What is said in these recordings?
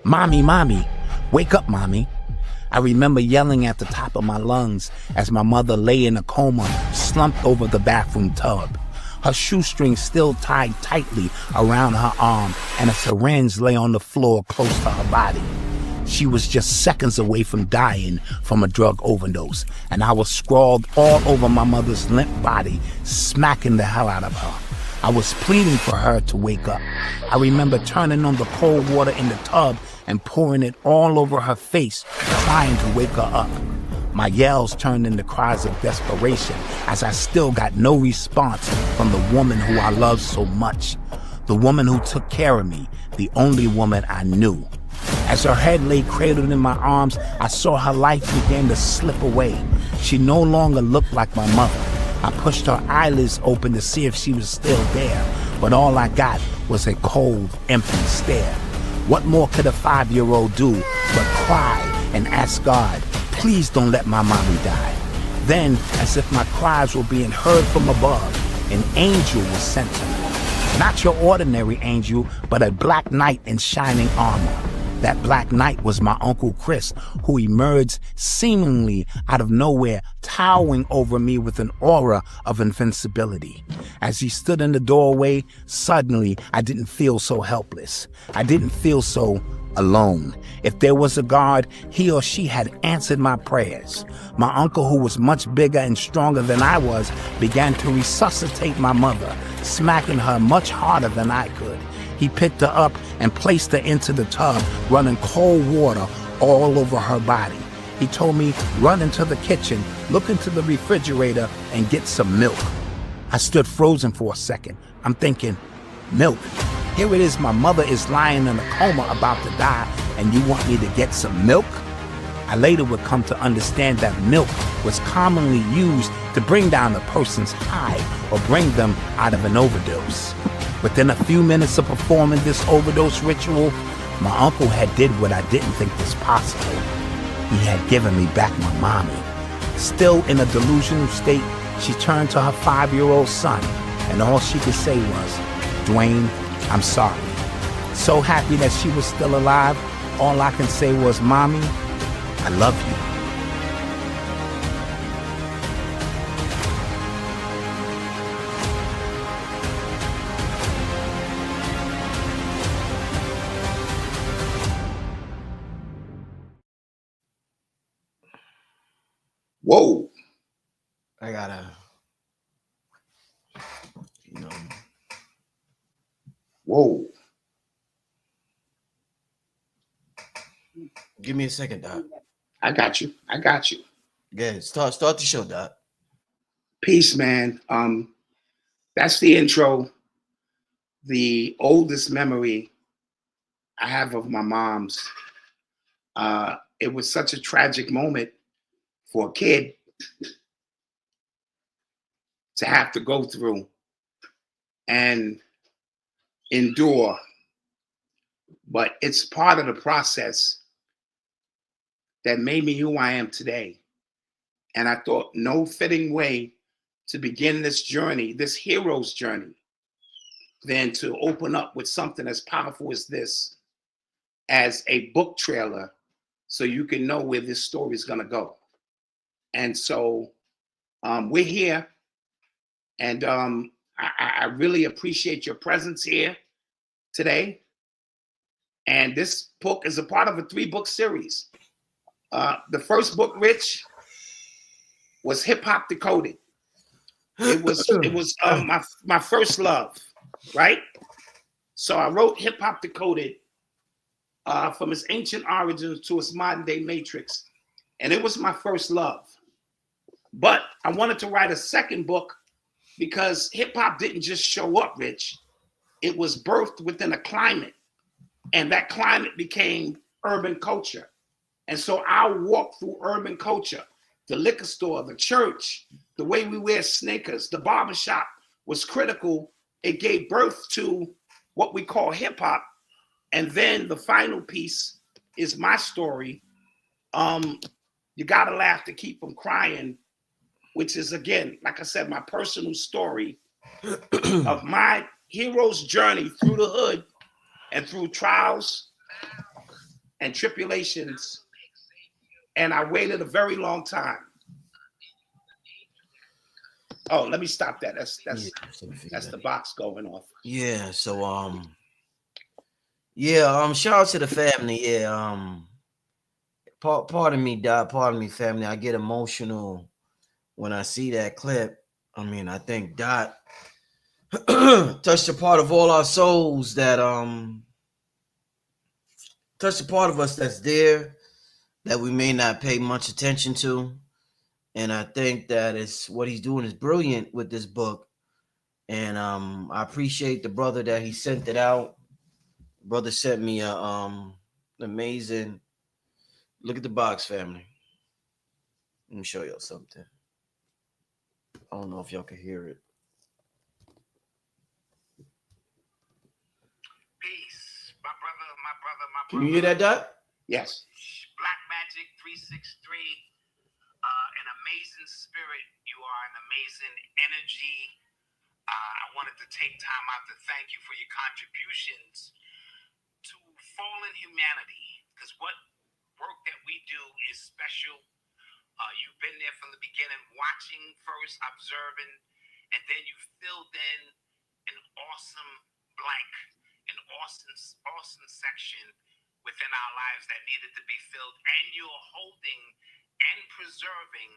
"Mommy, mommy, wake up, mommy." I remember yelling at the top of my lungs as my mother lay in a coma, slumped over the bathroom tub. Her shoestring still tied tightly around her arm, and a syringe lay on the floor close to her body. She was just seconds away from dying from a drug overdose, and I was scrawled all over my mother's limp body, smacking the hell out of her. I was pleading for her to wake up. I remember turning on the cold water in the tub and pouring it all over her face, trying to wake her up. My yells turned into cries of desperation as I still got no response from the woman who I loved so much. The woman who took care of me, the only woman I knew. As her head lay cradled in my arms, I saw her life begin to slip away. She no longer looked like my mother. I pushed her eyelids open to see if she was still there, but all I got was a cold, empty stare. What more could a 5-year-old do but cry and ask God, "Please don't let my mommy die." Then, as if my cries were being heard from above, an angel was sent to me. Not your ordinary angel, but a black knight in shining armor. That black knight was my Uncle Chris, who emerged seemingly out of nowhere, towering over me with an aura of invincibility. As he stood in the doorway, suddenly I didn't feel so helpless. I didn't feel so alone. If there was a God, he or she had answered my prayers. My uncle, who was much bigger and stronger than I was, began to resuscitate my mother, smacking her much harder than I could. He picked her up and placed her into the tub, running cold water all over her body. He told me, "Run into the kitchen, look into the refrigerator, and get some milk." I stood frozen for a second. I'm thinking, milk? Here it is, my mother is lying in a coma about to die, and you want me to get some milk? I later would come to understand that milk was commonly used to bring down a person's high or bring them out of an overdose. Within a few minutes of performing this overdose ritual, my uncle had did what I didn't think was possible. He had given me back my mommy. Still in a delusional state, she turned to her 5-year-old son, and all she could say was, "Dwayne, I'm sorry." So happy that she was still alive, all I can say was, "Mommy, I love you." Whoa. I gotta, you know. Whoa. Give me a second, Doc. I got you. I got you. Good. Start the show, Doc. Peace, man. That's the intro. The oldest memory I have of my mom's. It was such a tragic moment for a kid to have to go through and endure. But it's part of the process that made me who I am today. And I thought no fitting way to begin this journey, this hero's journey, than to open up with something as powerful as this, as a book trailer, so you can know where this story is going to go. And so we're here, and I really appreciate your presence here today. And this book is a part of a 3-book series. The first book, Rich, was Hip Hop Decoded. It was my first love, right? So I wrote Hip Hop Decoded from its ancient origins to its modern day matrix. And it was my first love. But I wanted to write a second book because hip hop didn't just show up, Rich. It was birthed within a climate. And that climate became urban culture. And so I'll walk through urban culture, the liquor store, the church, the way we wear sneakers, the barbershop was critical. It gave birth to what we call hip hop. And then the final piece is my story. You gotta laugh to keep from crying, which is, again, like I said, my personal story of my hero's journey through the hood and through trials and tribulations, and I waited a very long time. Oh, let me stop that. That's the box going off. Yeah. So yeah. Shout out to the family. Yeah. Pardon me, Doc. Pardon me, family. I get emotional when I see that clip. I mean, I think Dot touched a part of all our souls that touched a part of us that's there that we may not pay much attention to. And I think that is what he's doing is brilliant with this book. And I appreciate the brother that he sent it out. Brother sent me a amazing look at the box, family. Let me show y'all something. I don't know if y'all can hear it. Peace, my brother. Can you hear that, Dot? Yes. Black Magic 363. An amazing spirit. You are an amazing energy. I wanted to take time out to thank you for your contributions to fallen humanity, because what work that we do is special. You've been there from the beginning, watching first, observing, and then you filled in an awesome blank, an awesome section within our lives that needed to be filled, and you're holding and preserving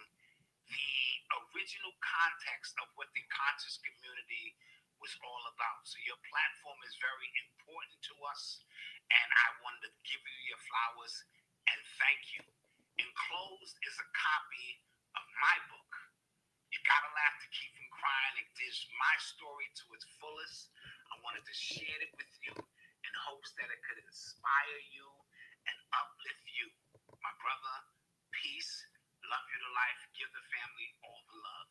the original context of what the conscious community was all about. So your platform is very important to us, and I wanted to give you your flowers and thank you. Enclosed is a copy of my book, You Gotta Laugh to Keep from Crying. It gives my story to its fullest. I wanted to share it with you in hopes that it could inspire you and uplift you. My brother, peace, love you to life, give the family all the love.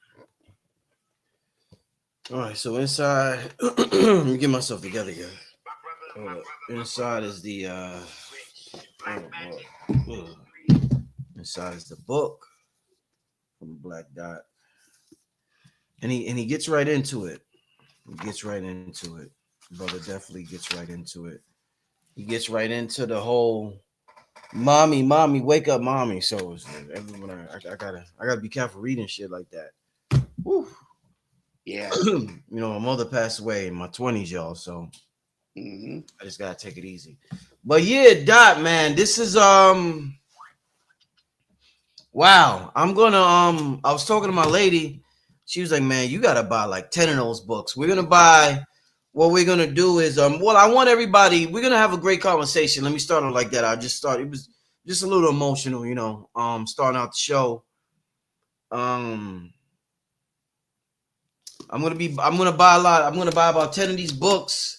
All right, so inside, let me get myself together here. My brother, Inside is the Black Magic. inside is the book from Black Dot, and he gets right into it. He gets right into it. Brother definitely gets right into it. He gets right into the whole mommy, wake up, mommy. So it's everyone, I gotta be careful reading shit like that. Woo. Yeah. You know, my mother passed away in my 20s, y'all. So Mm-hmm. I just gotta take it easy. But yeah, Dot, man, this is wow. I'm gonna I was talking to my lady. She was like, man, you gotta buy like 10 of those books. We're gonna buy what we're gonna do is well, I want everybody, we're gonna have a great conversation. Let me start it like that. I just started, it was just a little emotional, you know, starting out the show. I'm gonna buy about 10 of these books,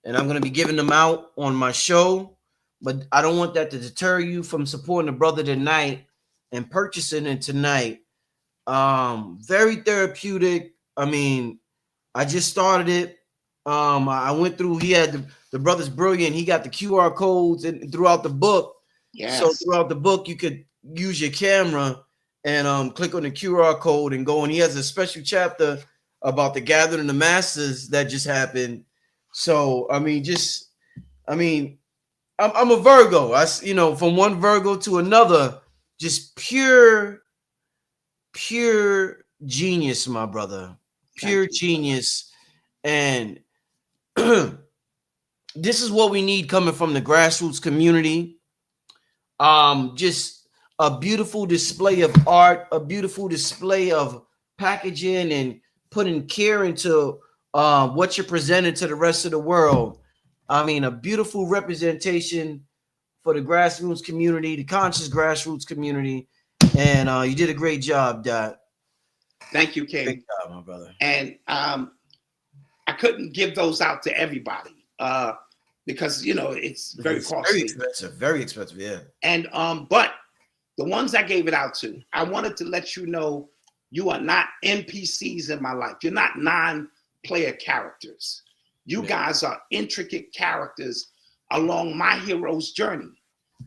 and I'm gonna be giving them out on my show. But I don't want that to deter you from supporting the brother tonight and purchasing it tonight. Very therapeutic. I mean, I just started it. I went through, he had the brother's brilliant. He got the QR codes and throughout the book. Yes. So throughout the book, you could use your camera and click on the QR code and go. And he has a special chapter about the gathering of the masses that just happened. So I mean, I'm a Virgo. You know, from one Virgo to another, just pure genius, my brother. Pure genius. And this is what we need coming from the grassroots community. Just a beautiful display of art, a beautiful display of packaging and putting care into what you're presenting to the rest of the world. I mean, a beautiful representation for the grassroots community, the conscious grassroots community. And you did a great job, Dot. Thank you, King. Great job, my brother. And I couldn't give those out to everybody because, you know, it's very costly. Very expensive, yeah. And but the ones I gave it out to, I wanted to let you know you are not NPCs in my life. You're not non-player characters. You guys are intricate characters along my hero's journey.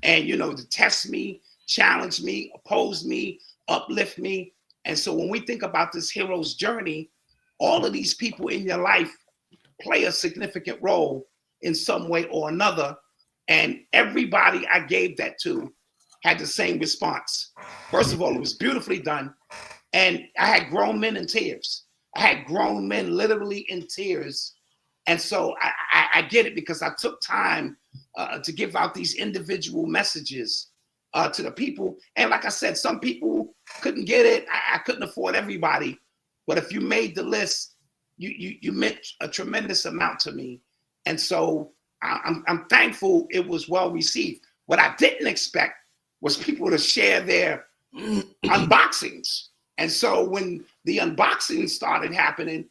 And, you know, to test me, challenge me, oppose me, uplift me. And so when we think about this hero's journey, all of these people in your life play a significant role in some way or another. And everybody I gave that to had the same response. First of all, it was beautifully done. And I had grown men in tears. I had grown men literally in tears. And so I get it, because I took time to give out these individual messages to the people. And like I said, some people couldn't get it. I couldn't afford everybody. But if you made the list, you meant a tremendous amount to me. And so I'm thankful it was well received. What I didn't expect was people to share their unboxings. And so when the unboxing started happening,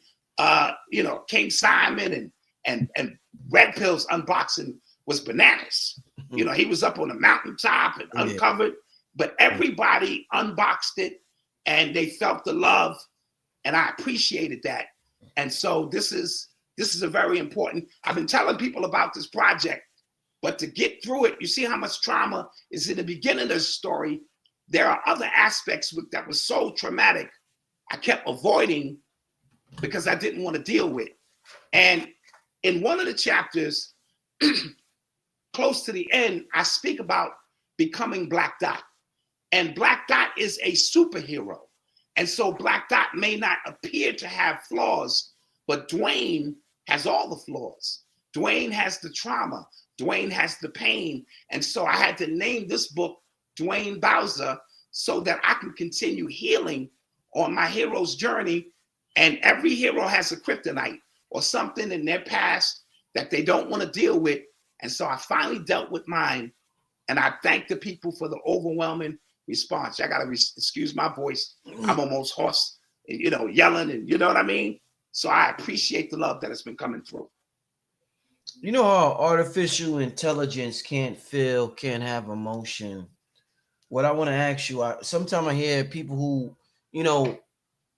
King Simon and Red Pill's unboxing was bananas. He was up on the mountaintop and uncovered, but everybody unboxed it and they felt the love, and I appreciated that. And so this is a very important. I've been telling people about this project, but to get through it, you see how much trauma is in the beginning of the story. There are other aspects that was so traumatic I kept avoiding because I didn't want to deal with. And in one of the chapters, close to the end, I speak about becoming Black Dot. And Black Dot is a superhero. And so Black Dot may not appear to have flaws, but Dwayne has all the flaws. Dwayne has the trauma. Dwayne has the pain. And so I had to name this book Dwayne Bowser so that I can continue healing on my hero's journey. And every hero has a kryptonite or something in their past that they don't want to deal with. And so I finally dealt with mine. And I thank the people for the overwhelming response. I got to excuse my voice. I'm almost hoarse, yelling, and you know what I mean? So I appreciate the love that has been coming through. You know how artificial intelligence can't feel, can't have emotion. What I want to ask you, sometimes I hear people who,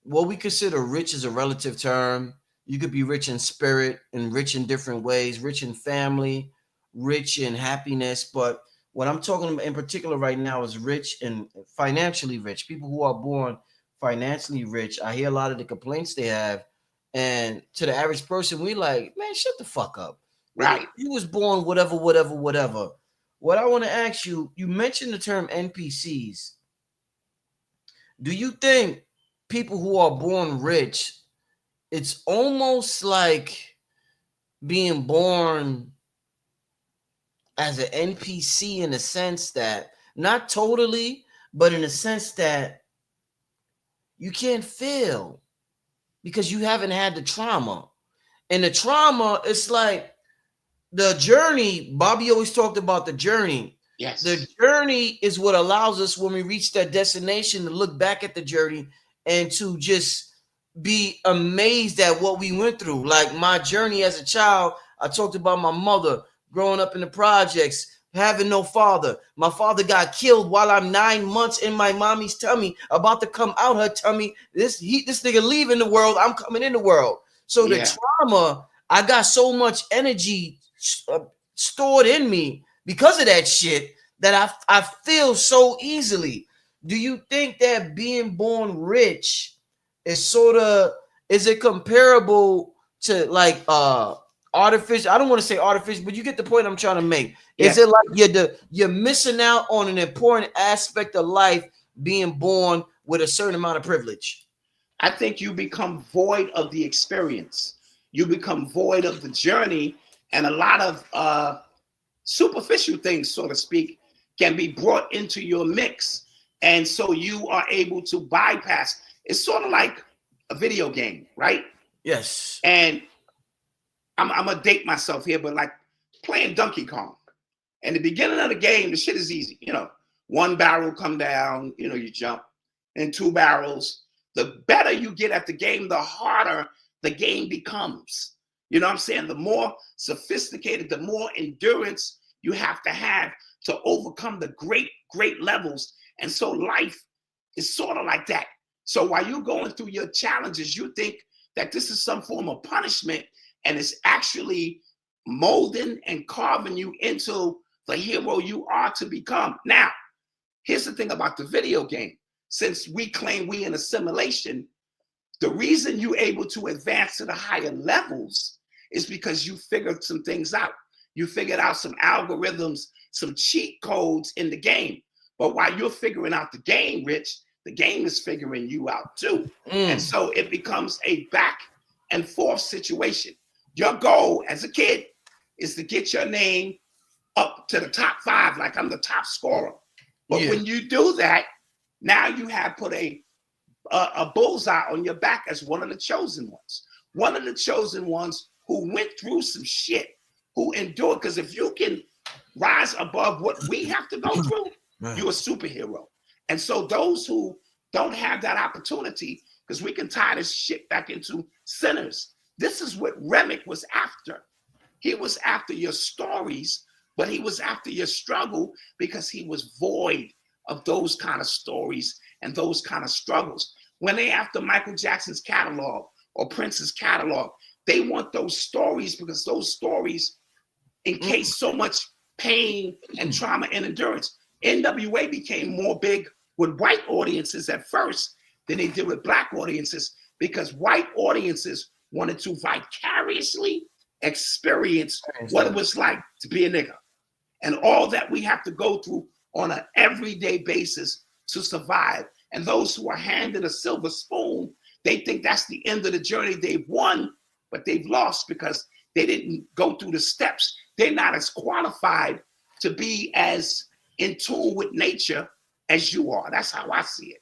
what we consider rich is a relative term. You could be rich in spirit and rich in different ways, rich in family, rich in happiness. But what I'm talking about in particular right now is rich and financially rich. People who are born financially rich. I hear a lot of the complaints they have. And to the average person, we like, man, shut the fuck up. Right. You was born whatever. What I want to ask you, you mentioned the term NPCs. Do you think people who are born rich, it's almost like being born as an NPC in the sense that, not totally, but in the sense that you can't feel because you haven't had the trauma. And the trauma, it's like the journey. Bobby always talked about the journey. Yes. The journey is what allows us, when we reach that destination, to look back at the journey and to just be amazed at what we went through. Like my journey as a child, I talked about my mother growing up in the projects, having no father. My father got killed while I'm 9 months in my mommy's tummy, about to come out her tummy. This nigga leaving the world, I'm coming in the world. So the trauma, I got so much energy stored in me because of that shit that I feel so easily. Do you think that being born rich is is it comparable to like artificial? I don't want to say artificial, but you get the point I'm trying to make. Is it like you're missing out on an important aspect of life being born with a certain amount of privilege? I think you become void of the experience. You become void of the journey, and a lot of superficial things, so to speak, can be brought into your mix. And so you are able to bypass. It's sort of like a video game, right? Yes. And I'm going to date myself here, but like playing Donkey Kong. In the beginning of the game, the shit is easy. One barrel come down, you jump, and 2 barrels. The better you get at the game, the harder the game becomes. You know what I'm saying? The more sophisticated, the more endurance you have to overcome the great, great levels. And so life is sort of like that. So while you're going through your challenges, you think that this is some form of punishment, and it's actually molding and carving you into the hero you are to become. Now, here's the thing about the video game. Since we claim we in a simulation, the reason you're able to advance to the higher levels is because you figured some things out. You figured out some algorithms, some cheat codes in the game. But while you're figuring out the game, Rich, the game is figuring you out too. And so it becomes a back and forth situation. Your goal as a kid is to get your name up to the top 5, like I'm the top scorer. But when you do that, now you have put a bullseye on your back as one of the chosen ones. One of the chosen ones who went through some shit, who endured. Because if you can rise above what we have to go through, you're a superhero. And so those who don't have that opportunity, because we can tie this shit back into sinners. This is what Remick was after. He was after your stories, but he was after your struggle because he was void of those kind of stories and those kind of struggles. When they after Michael Jackson's catalog or Prince's catalog, they want those stories because those stories encase so much pain and trauma and endurance. NWA became more big with white audiences at first than they did with black audiences because white audiences wanted to vicariously experience what it was like to be a nigga and all that we have to go through on an everyday basis to survive. And those who are handed a silver spoon, they think that's the end of the journey. They've won, but they've lost because they didn't go through the steps. They're not as qualified to be as in tune with nature as you are. That's how I see it.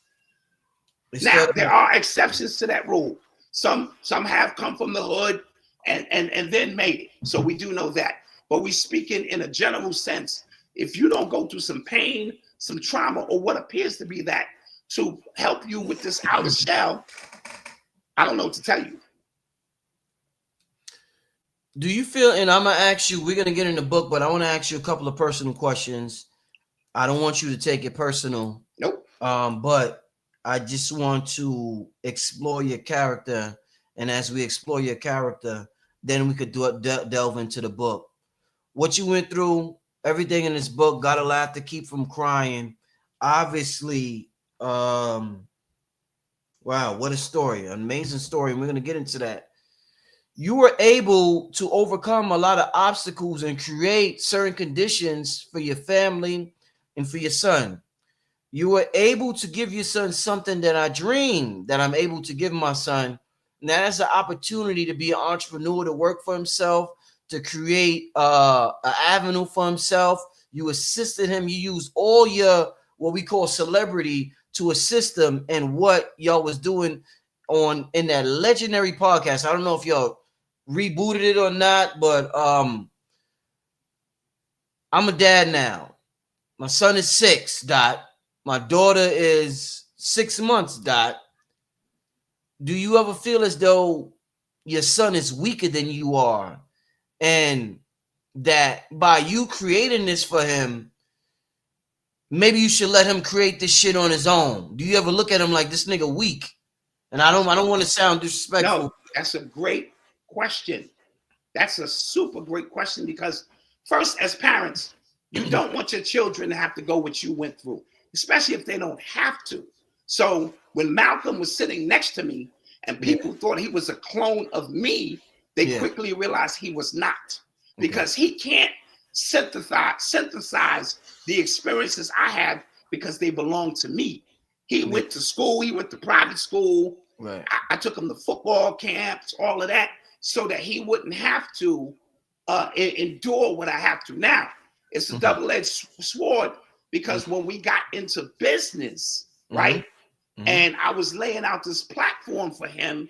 Now, there are exceptions to that rule. Some have come from the hood and then made it. So we do know that. But we speaking in a general sense. If you don't go through some pain, some trauma, or what appears to be that to help you with this outer shell, I don't know what to tell you. Do you feel, and I'm going to ask you, we're going to get in the book, but I want to ask you a couple of personal questions. I don't want you to take it personal. Nope. But I just want to explore your character. And as we explore your character, then we could delve into the book. What you went through, everything in this book, Got a Laugh to Keep from Crying. Obviously, wow, what a story. An amazing story. And we're going to get into that. You were able to overcome a lot of obstacles and create certain conditions for your family and for your son. You were able to give your son something that I dream that I'm able to give my son. And that's an opportunity to be an entrepreneur, to work for himself, to create an avenue for himself. You assisted him. You used all your, what we call celebrity, to assist him in what y'all was doing in that legendary podcast. I don't know if y'all rebooted it or not, but I'm a dad now. My son is 6, Dot. My daughter is 6 months, Dot. Do you ever feel as though your son is weaker than you are, and that by you creating this for him, maybe you should let him create this shit on his own? Do you ever look at him like, this nigga weak? And I don't want to sound disrespectful. No, that's a great question. That's a super great question because first, as parents, you don't want your children to have to go what you went through, especially if they don't have to. So when Malcolm was sitting next to me and people thought he was a clone of me, they quickly realized he was not, because he can't synthesize the experiences I have because they belong to me. He went to school, he went to private school. Right. I took him to football camps, all of that, so that he wouldn't have to endure what I have to now. It's a double-edged sword because when we got into business, right, and I was laying out this platform for him,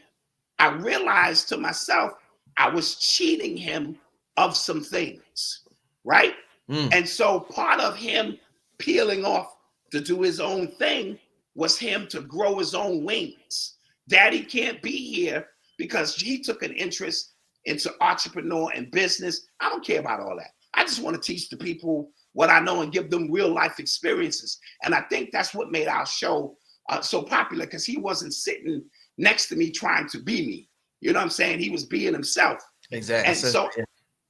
I realized to myself I was cheating him of some things, right? And so part of him peeling off to do his own thing was him to grow his own wings. Daddy can't be here because he took an interest into entrepreneur and business. I don't care about all that. I just want to teach the people what I know and give them real life experiences. And I think that's what made our show so popular, because he wasn't sitting next to me trying to be me. You know what I'm saying? He was being himself. Exactly. And so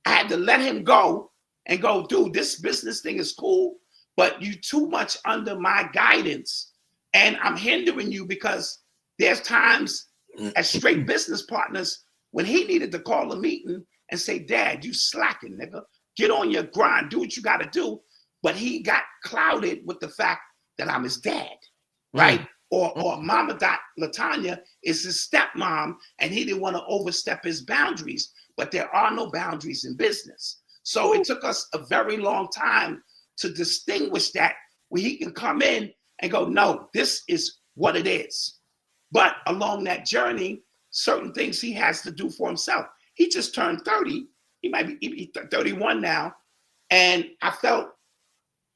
I had to let him go and go, dude, this business thing is cool, but you too much under my guidance. And I'm hindering you because there's times as straight business partners when he needed to call a meeting and say, Dad, you slacking, nigga. get on your grind, do what you got to do. But he got clouded with the fact that I'm his dad, right? Or Mama Latanya is his stepmom, and he didn't want to overstep his boundaries. But there are no boundaries in business. So it took us a very long time to distinguish that, where he can come in and go, no, this is what it is. But along that journey, certain things he has to do for himself. He just turned 30. He might be 31 now. And I felt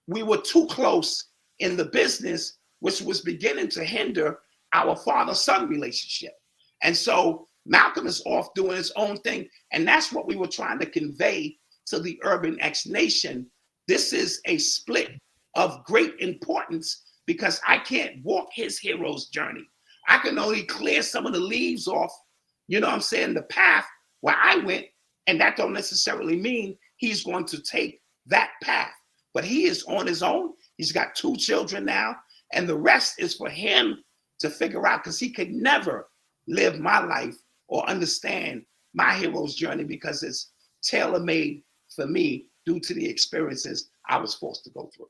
we were too close in the business, which was beginning to hinder our father-son relationship. And so Malcolm is off doing his own thing. And that's what we were trying to convey to the Urban X Nation. This is a split of great importance because I can't walk his hero's journey. I can only clear some of the leaves off, you know what I'm saying, the path where I went. And that don't necessarily mean he's going to take that path. But he is on his own. He's got 2 children now. And the rest is for him to figure out, because he could never live my life or understand my hero's journey because it's tailor-made for me due to the experiences I was forced to go through.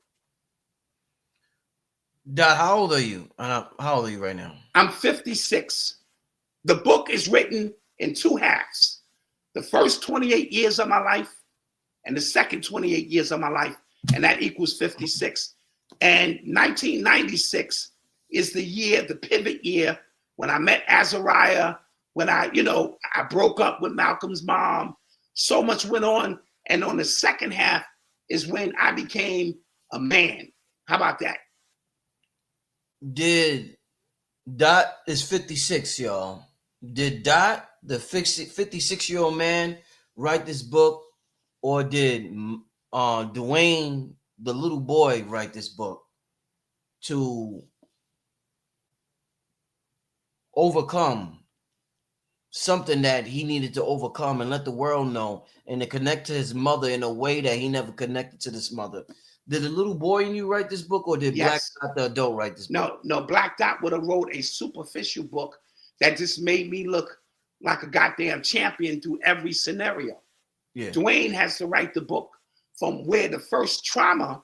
Dot, how old are you? How old are you right now? I'm 56. The book is written in 2 halves. The first 28 years of my life and the second 28 years of my life, and that equals 56. And 1996 is the year, the pivot year, when I met Azariah, when I broke up with Malcolm's mom. So much went on. And on the second half is when I became a man. How about that? Did Dot is 56, y'all. Did Dot, the 56-year-old man, write this book, or did Dwayne, the little boy, write this book to overcome something that he needed to overcome and let the world know, and to connect to his mother in a way that he never connected to this mother? Did the little boy in you write this book, or did Yes. Black Dot, the adult, write this book? No, Black Dot would have wrote a superficial book that just made me look like a goddamn champion through every scenario. Yeah. Dwayne has to write the book from where the first trauma,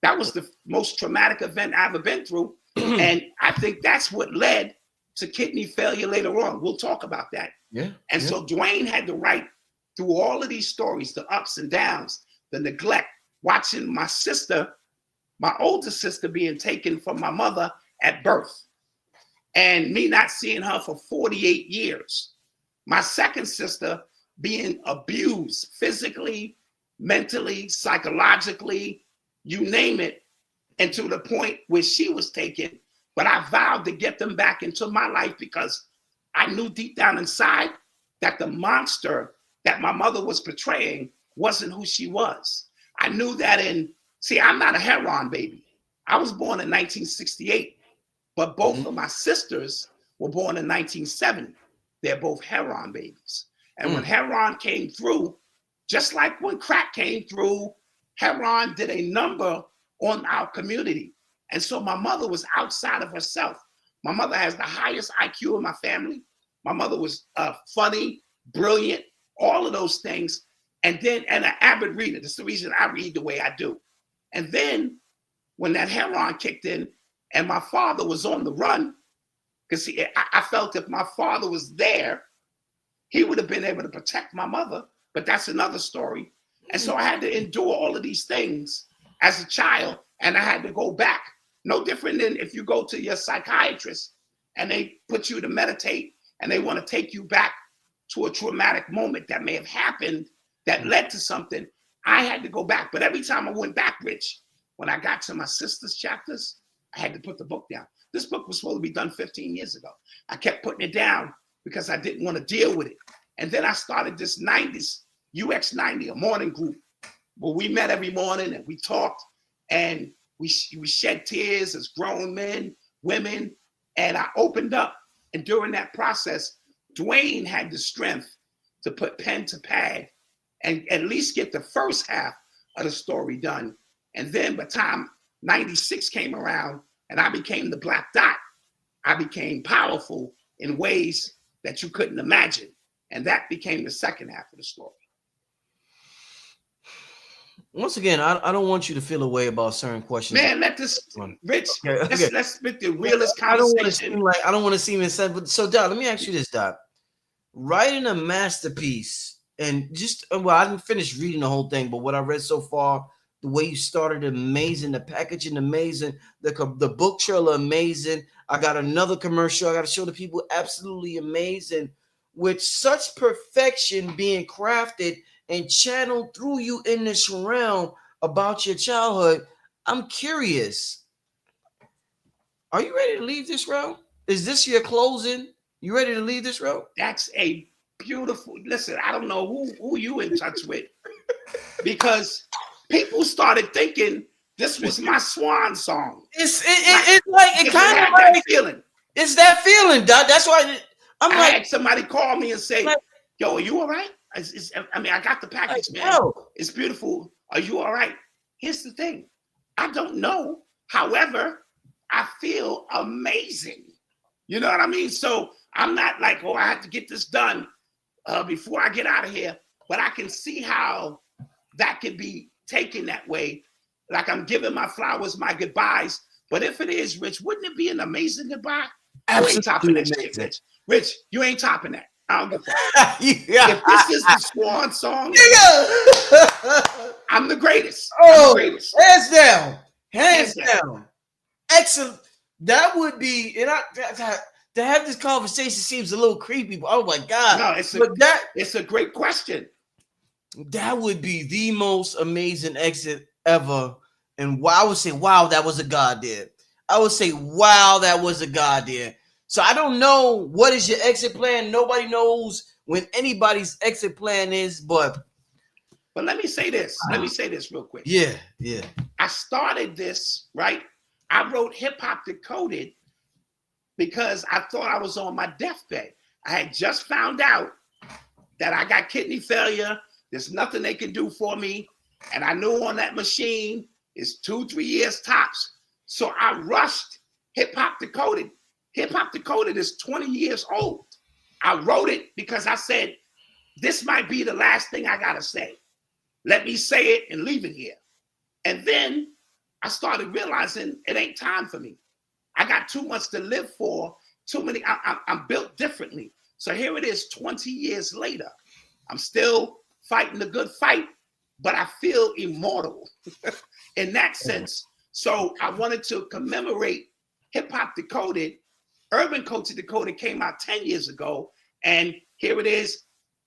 that was the most traumatic event I've ever been through. And I think that's what led to kidney failure later on. We'll talk about that. Yeah. And so Dwayne had to write through all of these stories, the ups and downs, the neglect, watching my sister, my older sister, being taken from my mother at birth, and me not seeing her for 48 years. My second sister being abused physically, mentally, psychologically, you name it, and to the point where she was taken. But I vowed to get them back into my life because I knew deep down inside that the monster that my mother was portraying wasn't who she was. I knew that I'm not a heron baby. I was born in 1968, but both of my sisters were born in 1970. They're both heron babies. And when heroin came through, just like when crack came through, heroin did a number on our community. And so my mother was outside of herself. My mother has the highest IQ in my family. My mother was funny, brilliant, all of those things. And an avid reader. That's the reason I read the way I do. And then when that heroin kicked in and my father was on the run, because I felt if my father was there, he would have been able to protect my mother, but that's another story. And so I had to endure all of these things as a child, and I had to go back. No different than if you go to your psychiatrist and they put you to meditate and they want to take you back to a traumatic moment that may have happened that led to something. I had to go back. But every time I went back, Rich, when I got to my sister's chapters, I had to put the book down. This book was supposed to be done 15 years ago. I kept putting it down because I didn't want to deal with it. And then I started this 90s, UX90, a morning group, where we met every morning and we talked and we shed tears as grown men, women, and I opened up. And during that process, Dwayne had the strength to put pen to pad and at least get the first half of the story done. And then by the time 96 came around and I became the Black Dot, I became powerful in ways that you couldn't imagine. And that became the second half of the story. once again, I don't want you to feel a way about certain questions. Man, let this, Rich, Okay. let's make the realest I don't want to conversation. seem like I don't want to seem insensitive. But so, Doc, let me ask you this, Doc. Writing a masterpiece, and just well, I didn't finish reading the whole thing, but what I read so far, the way you started, amazing. The packaging, amazing. The book trailer, amazing. I got another commercial. I got to show the people, absolutely amazing. With such perfection being crafted and channeled through you in this realm about your childhood, I'm curious. Are you ready to leave this realm? Is this your closing? You ready to leave this realm? That's a beautiful, listen, I don't know who you in touch with, because people started thinking this was my Swan song. It's like it kind of that like feeling. It's that feeling, Doc. That's why I'm I like, had somebody call me and say, like, yo, are you all right? I mean, I got the package, like, man. yo. It's beautiful. Are you all right? Here's the thing. I don't know. However, I feel amazing. You know what I mean? So I'm not like, oh, I have to get this done before I get out of here. But I can see how that can be taken that way. Like I'm giving my flowers, my goodbyes. But if it is, Rich, wouldn't it be an amazing goodbye? You ain't topping that shit, Rich. Rich, you ain't topping that. I don't give a fuck. If this is the Swan song, I'm the greatest. I'm the greatest. Hands down. Hands down. Excellent. That would be, and to have this conversation seems a little creepy, but oh my God. No, it's a great question. That would be the most amazing exit ever. And I would say, wow, that was a goddamn. I would say, wow, that was a goddamn. So I don't know what is your exit plan. Nobody knows when anybody's exit plan is, but let me say this. Let me say this real quick. Yeah. I started this, right? I wrote Hip Hop Decoded because I thought I was on my deathbed. I had just found out that I got kidney failure. There's nothing they can do for me. And I knew on that machine is 2-3 years tops. So I rushed Hip Hop Decoded. Hip Hop Decoded is 20 years old. I wrote it because I said, this might be the last thing I gotta say. Let me say it and leave it here. And then I started realizing it ain't time for me. I got too much to live for, too many, I'm built differently. So here it is 20 years later. I'm still fighting the good fight, but I feel immortal in that sense. So I wanted to commemorate Hip Hop Decoded. Urban Culture Decoded came out 10 years ago. And here it is.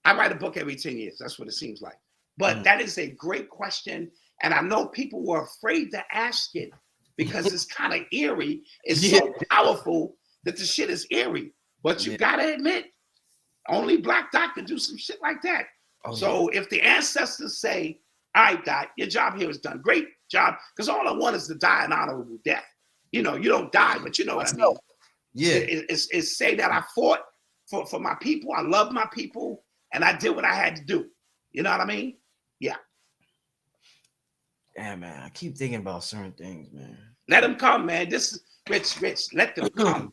I write a book every 10 years. That's what it seems like. But that is a great question. And I know people were afraid to ask it because it's kind of eerie. It's so powerful that the shit is eerie. But you gotta admit, only Black Doc can do some shit like that. So if the ancestors say, all right, Doc, your job here is done. Great job. Because all I want is to die an honorable death. You know, you don't die, but you know what I mean. Yeah. It's say that I fought for my people. I love my people. And I did what I had to do. You know what I mean? Yeah. Yeah, man. I keep thinking about certain things, man. Let them come, man. This is Rich. Let them come.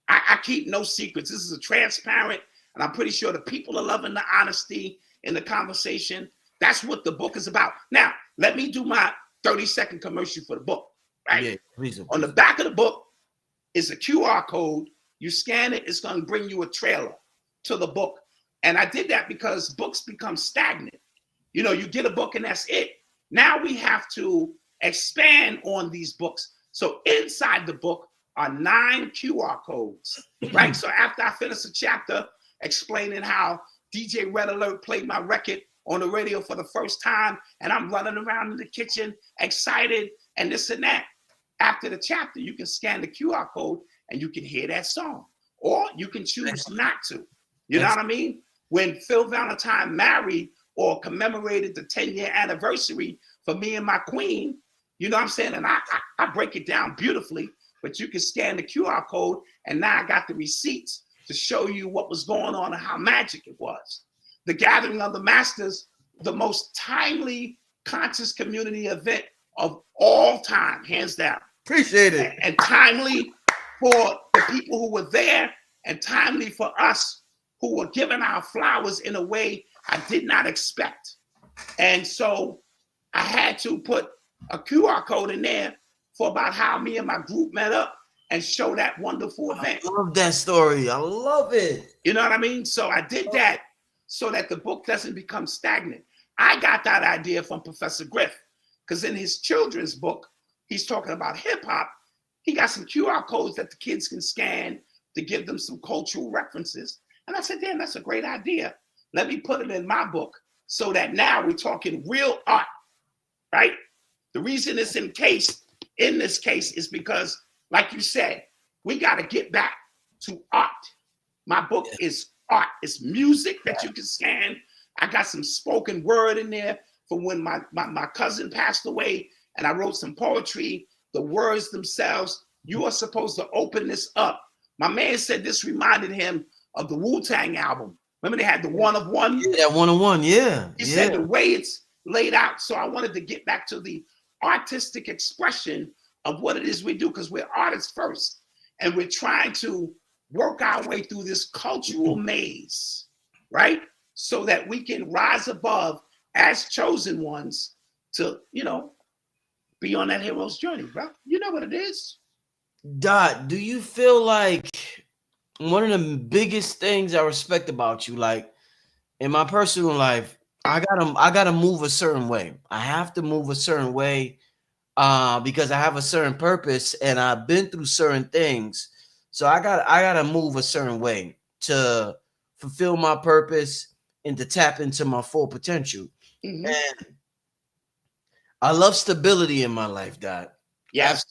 I keep no secrets. This is a transparent, and I'm pretty sure the people are loving the honesty in the conversation. That's what the book is about. Now, let me do my 30-second commercial for the book, right? Yeah, please. On the back of the book is a QR code. You scan it, it's going to bring you a trailer to the book. And I did that because books become stagnant. You know, you get a book and that's it. Now we have to expand on these books. So inside the book are 9 QR codes, right? So after I finish a chapter explaining how DJ Red Alert played my record on the radio for the first time, and I'm running around in the kitchen excited and this and that. After the chapter, you can scan the QR code and you can hear that song, or you can choose not to. You know what I mean? When Phil Valentine married or commemorated the 10-year anniversary for me and my queen, you know what I'm saying? And I break it down beautifully, but you can scan the QR code, and now I got the receipts to show you what was going on and how magic it was. The Gathering of the Masters, the most timely conscious community event of all time, hands down. Appreciate it. And timely for the people who were there, and timely for us who were giving our flowers in a way I did not expect. And so I had to put a QR code in there for about how me and my group met up and show that wonderful event. I love that story. I love it. You know what I mean? So I did that so that the book doesn't become stagnant. I got that idea from Professor Griff, because in his children's book, he's talking about hip hop. He got some QR codes that the kids can scan to give them some cultural references. And I said, damn, that's a great idea. Let me put it in my book so that now we're talking real art, right? The reason it's in this case is because, like you said, we got to get back to art. My book is art. It's music that you can scan. I got some spoken word in there from when my cousin passed away, and I wrote some poetry. The words themselves, you are supposed to open this up. My man said this reminded him of the Wu-Tang album. Remember they had the one of one? Yeah, that one on one, yeah. He said the way it's laid out. So I wanted to get back to the artistic expression of what it is we do, because we're artists first. And we're trying to work our way through this cultural maze, right? So that we can rise above as chosen ones to, be on that hero's journey, bro. You know what it is. Dot, do you feel like one of the biggest things I respect about you, like in my personal life, I gotta move a certain way. I have to move a certain way because I have a certain purpose and I've been through certain things. So I gotta move a certain way to fulfill my purpose and to tap into my full potential. Mm-hmm. And I love stability in my life, Dot. Yes.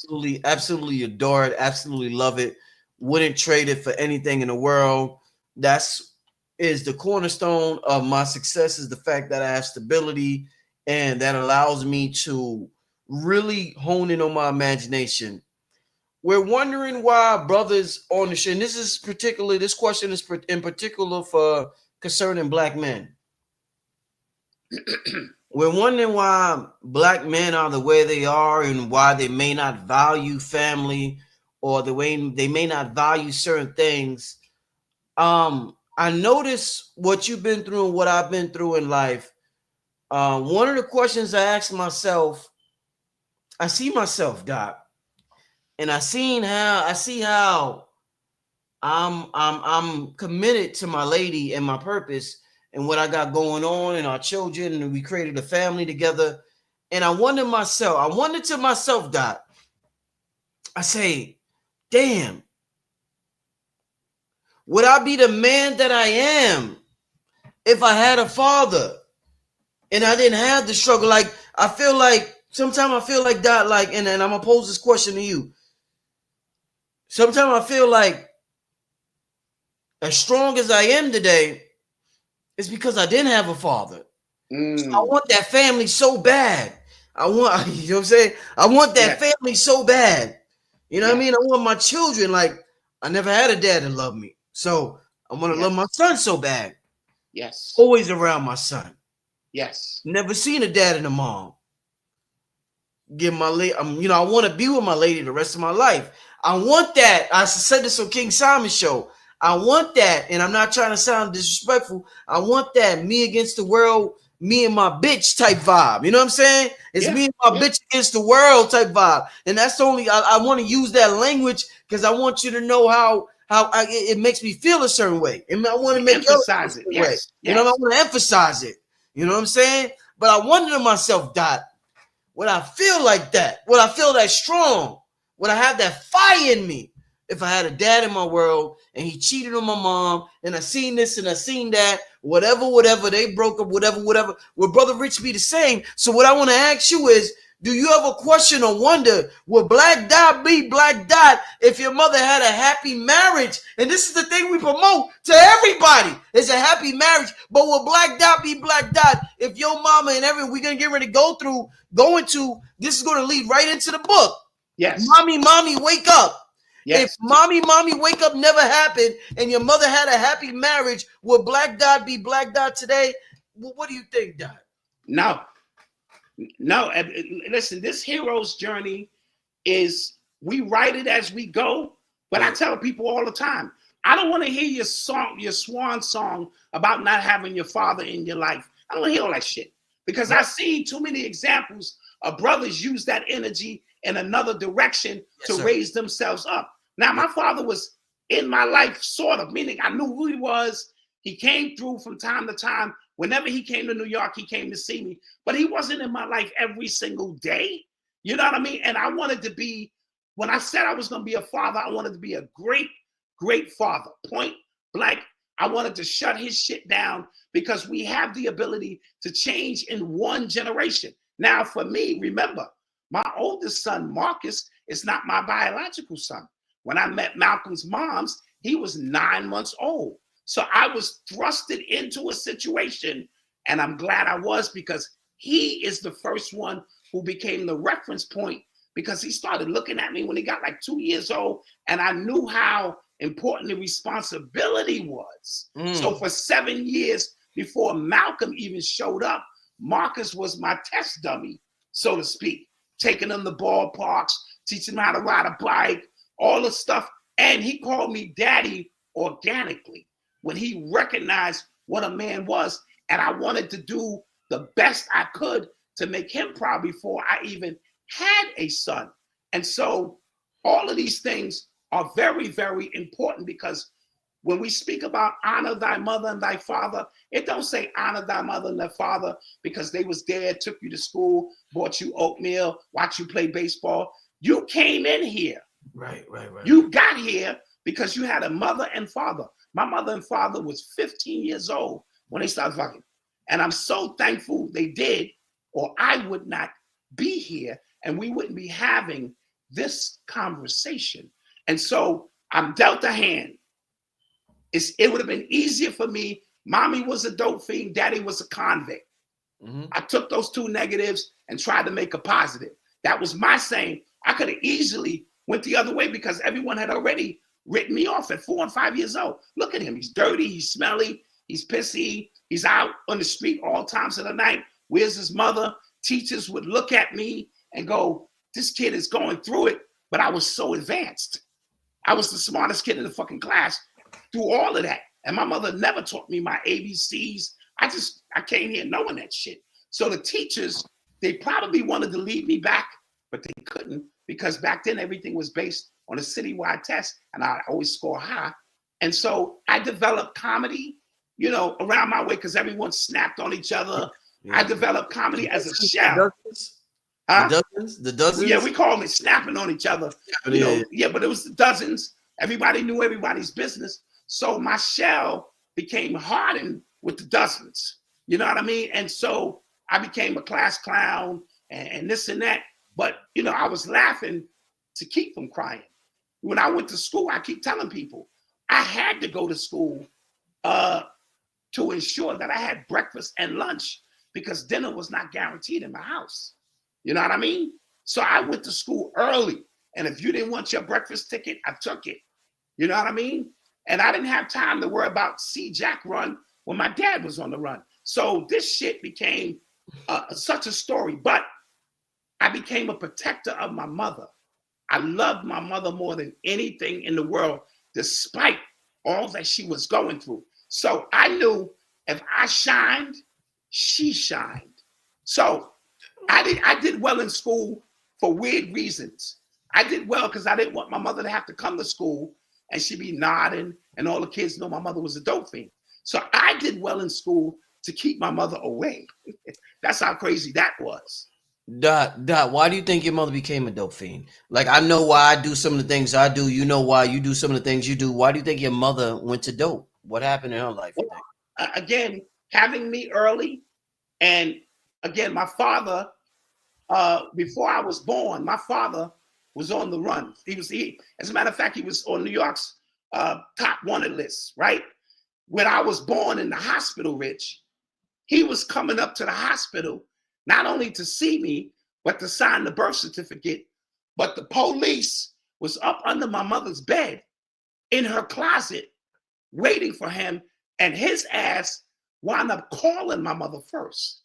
Absolutely adore it. Absolutely love it. Wouldn't trade it for anything in the world. Is the cornerstone of my success, is the fact that I have stability, and that allows me to really hone in on my imagination. We're wondering why brothers on the show, and this question is in particular for concerning Black men. We're wondering why Black men are the way they are and why they may not value family or the way they may not value certain things. I notice what you've been through and what I've been through in life. One of the questions I ask myself, I see myself, Doc, and I see how I'm committed to my lady and my purpose and what I got going on and our children, and we created a family together. And I wonder to myself, Doc, I say, damn, would I be the man that I am if I had a father and I didn't have the struggle? Like, I feel like sometimes that, like, and I'm gonna pose this question to you. Sometimes I feel like as strong as I am today, it's because I didn't have a father. So I want that family so bad. You know what I'm saying? I want that family so bad. You know what I mean? I want my children, like, I never had a dad that loved me. So I want to love my son so bad. Yes. Always around my son. Yes. Never seen a dad and a mom. Give my lady, I want to be with my lady the rest of my life. I want that. I said this on King Simon's show. I want that, and I'm not trying to sound disrespectful. I want that me against the world, me and my bitch type vibe. You know what I'm saying? It's me and my bitch against the world type vibe. And that's only, I want to use that language because I want you to know how it makes me feel a certain way. And I want to make emphasize it. Yes. You know, I want to emphasize it. You know what I'm saying? But I wonder to myself, Dot, would I feel like that? Would I feel that strong? Would I have that fire in me if I had a dad in my world and he cheated on my mom and I seen this and I seen that, whatever, they broke up, whatever. Would Brother Rich be the same? So what I want to ask you is, do you ever question or wonder, would Black Dot be Black Dot if your mother had a happy marriage? And this is the thing we promote to everybody. It's a happy marriage. But will Black Dot be Black Dot if your mama and everything we're going to get ready to go into, this is going to lead right into the book. Yes. Mommy, wake up. Yes. If mommy, wake up never happened and your mother had a happy marriage, will Black Dot be Black Dot today? What do you think, Dot? No. Listen, this hero's journey is, we write it as we go, but I tell people all the time, I don't want to hear your Swan song about not having your father in your life. I don't want to hear all that shit. because I see too many examples of brothers use that energy in another direction to raise themselves up. Now, my father was in my life, sort of, meaning I knew who he was. He came through from time to time. Whenever he came to New York, he came to see me, but he wasn't in my life every single day. You know what I mean? And I wanted to be, when I said I was going to be a father, I wanted to be a great, great father. Point blank. I wanted to shut his shit down because we have the ability to change in one generation. Now, for me, remember, my oldest son, Marcus, is not my biological son. When I met Malcolm's moms, he was 9 months old. So I was thrusted into a situation, and I'm glad I was, because he is the first one who became the reference point, because he started looking at me when he got like 2 years old, and I knew how important the responsibility was. So for 7 years before Malcolm even showed up, Marcus was my test dummy, so to speak, taking him to ballparks, teaching him how to ride a bike, all the stuff. And he called me daddy organically when he recognized what a man was. And I wanted to do the best I could to make him proud before I even had a son. And so all of these things are very, very important, because when we speak about honor thy mother and thy father, it don't say honor thy mother and thy father because they was there, took you to school, bought you oatmeal, watched you play baseball. You came in here. Right. You got here because you had a mother and father. My mother and father was 15 years old when they started fucking. And I'm so thankful they did, or I would not be here and we wouldn't be having this conversation. And so I'm dealt a hand. It would have been easier for me. Mommy was a dope fiend, daddy was a convict. I took those two negatives and tried to make a positive. That was my saying. I could have easily went the other way because everyone had already written me off at 4 and 5 years old. Look at him. He's dirty, he's smelly, he's pissy, he's out on the street all times of the night. Where's his mother? Teachers would look at me and go, this kid is going through it. But I was so advanced. I was the smartest kid in the fucking class through all of that. And my mother never taught me my ABCs. I came here knowing that shit. So the teachers, they probably wanted to lead me back, but they couldn't, because back then everything was based on a citywide test and I always score high. And so I developed comedy, around my way because everyone snapped on each other. Yeah. I developed comedy as a shell. The dozens? Yeah, we call it snapping on each other. Yeah, but it was the dozens. Everybody knew everybody's business. So my shell became hardened with the dozens. You know what I mean? And so I became a class clown and this and that. But, I was laughing to keep from crying. When I went to school, I keep telling people, I had to go to school to ensure that I had breakfast and lunch because dinner was not guaranteed in my house. You know what I mean? So I went to school early. And if you didn't want your breakfast ticket, I took it. You know what I mean? And I didn't have time to worry about see Jack run when my dad was on the run. So this shit became such a story. But I became a protector of my mother. I loved my mother more than anything in the world, despite all that she was going through. So I knew if I shined, she shined. So I did well in school for weird reasons. I did well because I didn't want my mother to have to come to school and she'd be nodding and all the kids know my mother was a dope fiend. So I did well in school to keep my mother away. That's how crazy that was. Dot, why do you think your mother became a dope fiend? Like, I know why I do some of the things I do. You know why you do some of the things you do. Why do you think your mother went to dope? What happened in her life? Well, again, having me early. And again, my father, before I was born, my father was on the run. As a matter of fact, he was on New York's top wanted list, right? When I was born in the hospital, Rich, he was coming up to the hospital not only to see me, but to sign the birth certificate. But the police was up under my mother's bed in her closet waiting for him. And his ass wound up calling my mother first.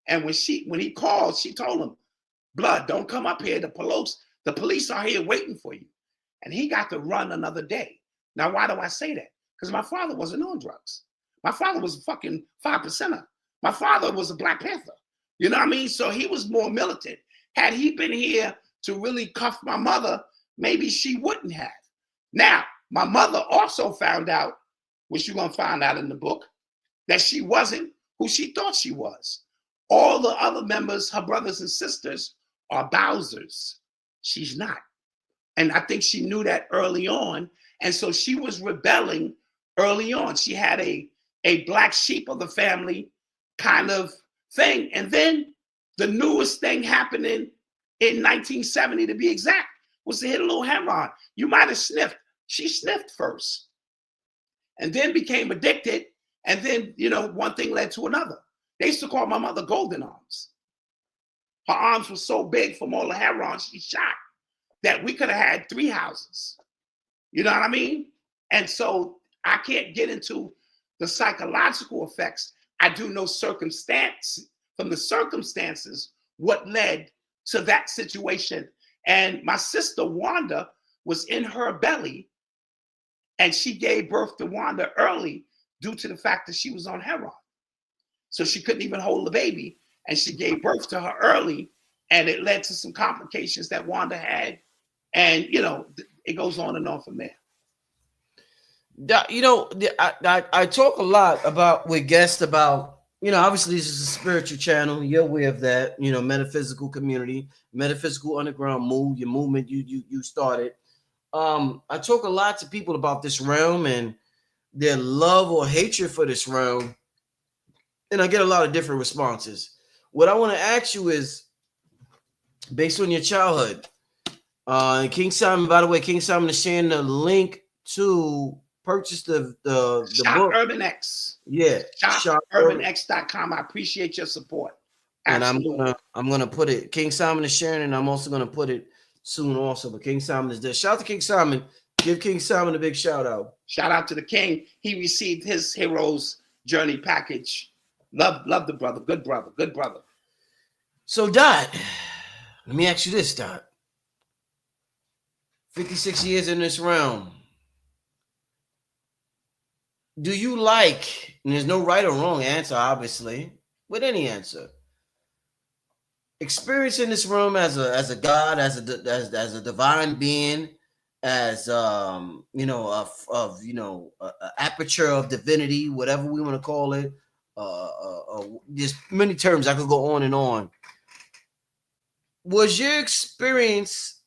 And when he called, she told him, "Blood, don't come up here. The police are here waiting for you." And he got to run another day. Now, why do I say that? Because my father wasn't on drugs. My father was a fucking 5%er. My father was a Black Panther. You know what I mean? So he was more militant. Had he been here to really cuff my mother, maybe she wouldn't have. Now, my mother also found out, which you're going to find out in the book, that she wasn't who she thought she was. All the other members, her brothers and sisters, are Bowsers. She's not. And I think she knew that early on. And so she was rebelling early on. She had a black sheep of the family kind of thing. And then the newest thing happening in 1970, to be exact, was to hit a little heroin. You might have sniffed. She sniffed first and then became addicted. And then, you know, one thing led to another. They used to call my mother Golden Arms. Her arms were so big from all the heroin she shot that we could have had 3 houses. You know what I mean? And so I can't get into the psychological effects. I do know from the circumstances, what led to that situation. And my sister Wanda was in her belly, and she gave birth to Wanda early due to the fact that she was on heroin. So she couldn't even hold the baby, and she gave birth to her early, and it led to some complications that Wanda had. And, you know, it goes on and on from there. You know, I talk a lot about with guests about, you know, obviously this is a spiritual channel. You're aware of that, you know, metaphysical community, metaphysical underground your movement you started. I talk a lot to people about this realm and their love or hatred for this realm. And I get a lot of different responses. What I want to ask you is, based on your childhood, King Simon, by the way, King Simon is sharing the link to purchase the Shop book. Urban X. Yeah. ShopUrbanX.com. I appreciate your support. Absolutely. And I'm gonna put it. King Simon is sharing, and I'm also gonna put it soon also. But King Simon is there. Shout out to King Simon. Give King Simon a big shout out. Shout out to the King. He received his hero's journey package. Love the brother. Good brother. Good brother. So Dot, let me ask you this, Dot. 56 years in this realm. Do you like, and there's no right or wrong answer, obviously, with any answer, experiencing this realm as a god, as a divine being, as you know, aperture of divinity, whatever we want to call it. There's many terms. I could go on and on. Was your experience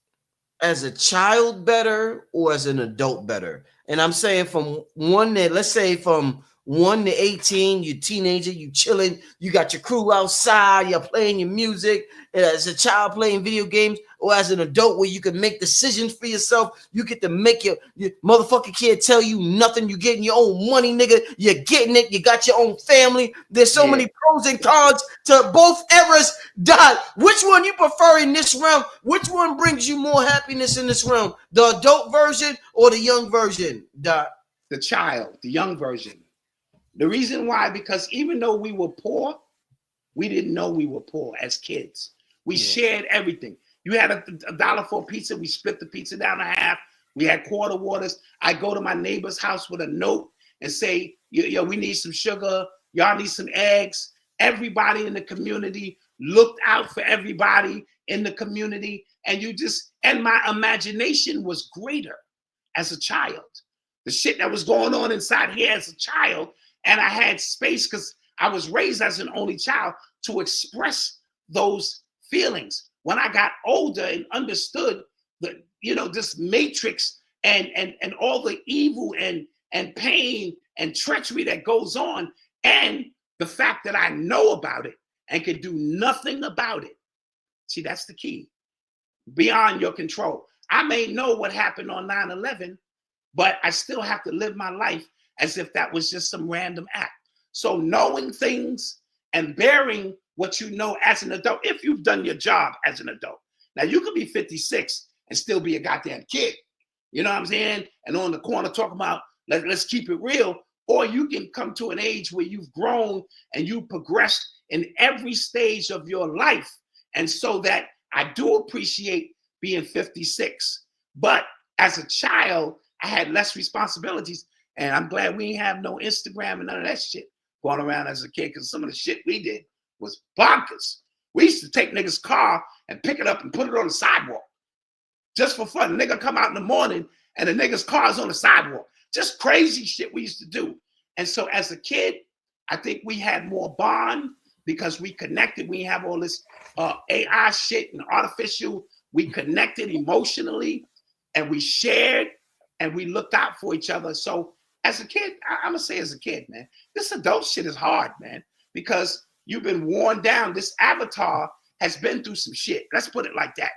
as a child better or as an adult better? And I'm saying from 1 to 18, you're a teenager, you chilling, you got your crew outside, you're playing your music, as a child playing video games, or as an adult where you can make decisions for yourself. You get to make your motherfucker can't tell you nothing. You're getting your own money, nigga. You're getting it. You got your own family. There's so many pros and cons to both eras. Dot, which one you prefer in this realm? Which one brings you more happiness in this realm? The adult version or the young version? Dot. The child, the young version. The reason why, because even though we were poor, we didn't know we were poor as kids. We shared everything. You had a dollar for a pizza. We split the pizza down to half. We had quarter waters. I go to my neighbor's house with a note and say, yo, we need some sugar. Y'all need some eggs. Everybody in the community looked out for everybody in the community. And my imagination was greater as a child. The shit that was going on inside here as a child. And I had space because I was raised as an only child to express those feelings. When I got older and understood this matrix and all the evil and pain and treachery that goes on, and the fact that I know about it and can do nothing about it. See, that's the key. Beyond your control. I may know what happened on 9/11, but I still have to live my life as if that was just some random act. So knowing things and bearing what you know as an adult, if you've done your job as an adult. Now, you could be 56 and still be a goddamn kid. You know what I'm saying? And on the corner talking about, let's keep it real. Or you can come to an age where you've grown and you progressed in every stage of your life. And so that I do appreciate being 56. But as a child, I had less responsibilities. And I'm glad we ain't have no Instagram and none of that shit going around as a kid, because some of the shit we did was bonkers. We used to take niggas' car and pick it up and put it on the sidewalk. Just for fun. The nigga come out in the morning and the nigga's car is on the sidewalk. Just crazy shit we used to do. And so as a kid, I think we had more bond because we connected. We have all this AI shit and artificial. We connected emotionally and we shared and we looked out for each other. So as a kid, I'm gonna say as a kid, man, this adult shit is hard, man, because you've been worn down. This avatar has been through some shit. Let's put it like that.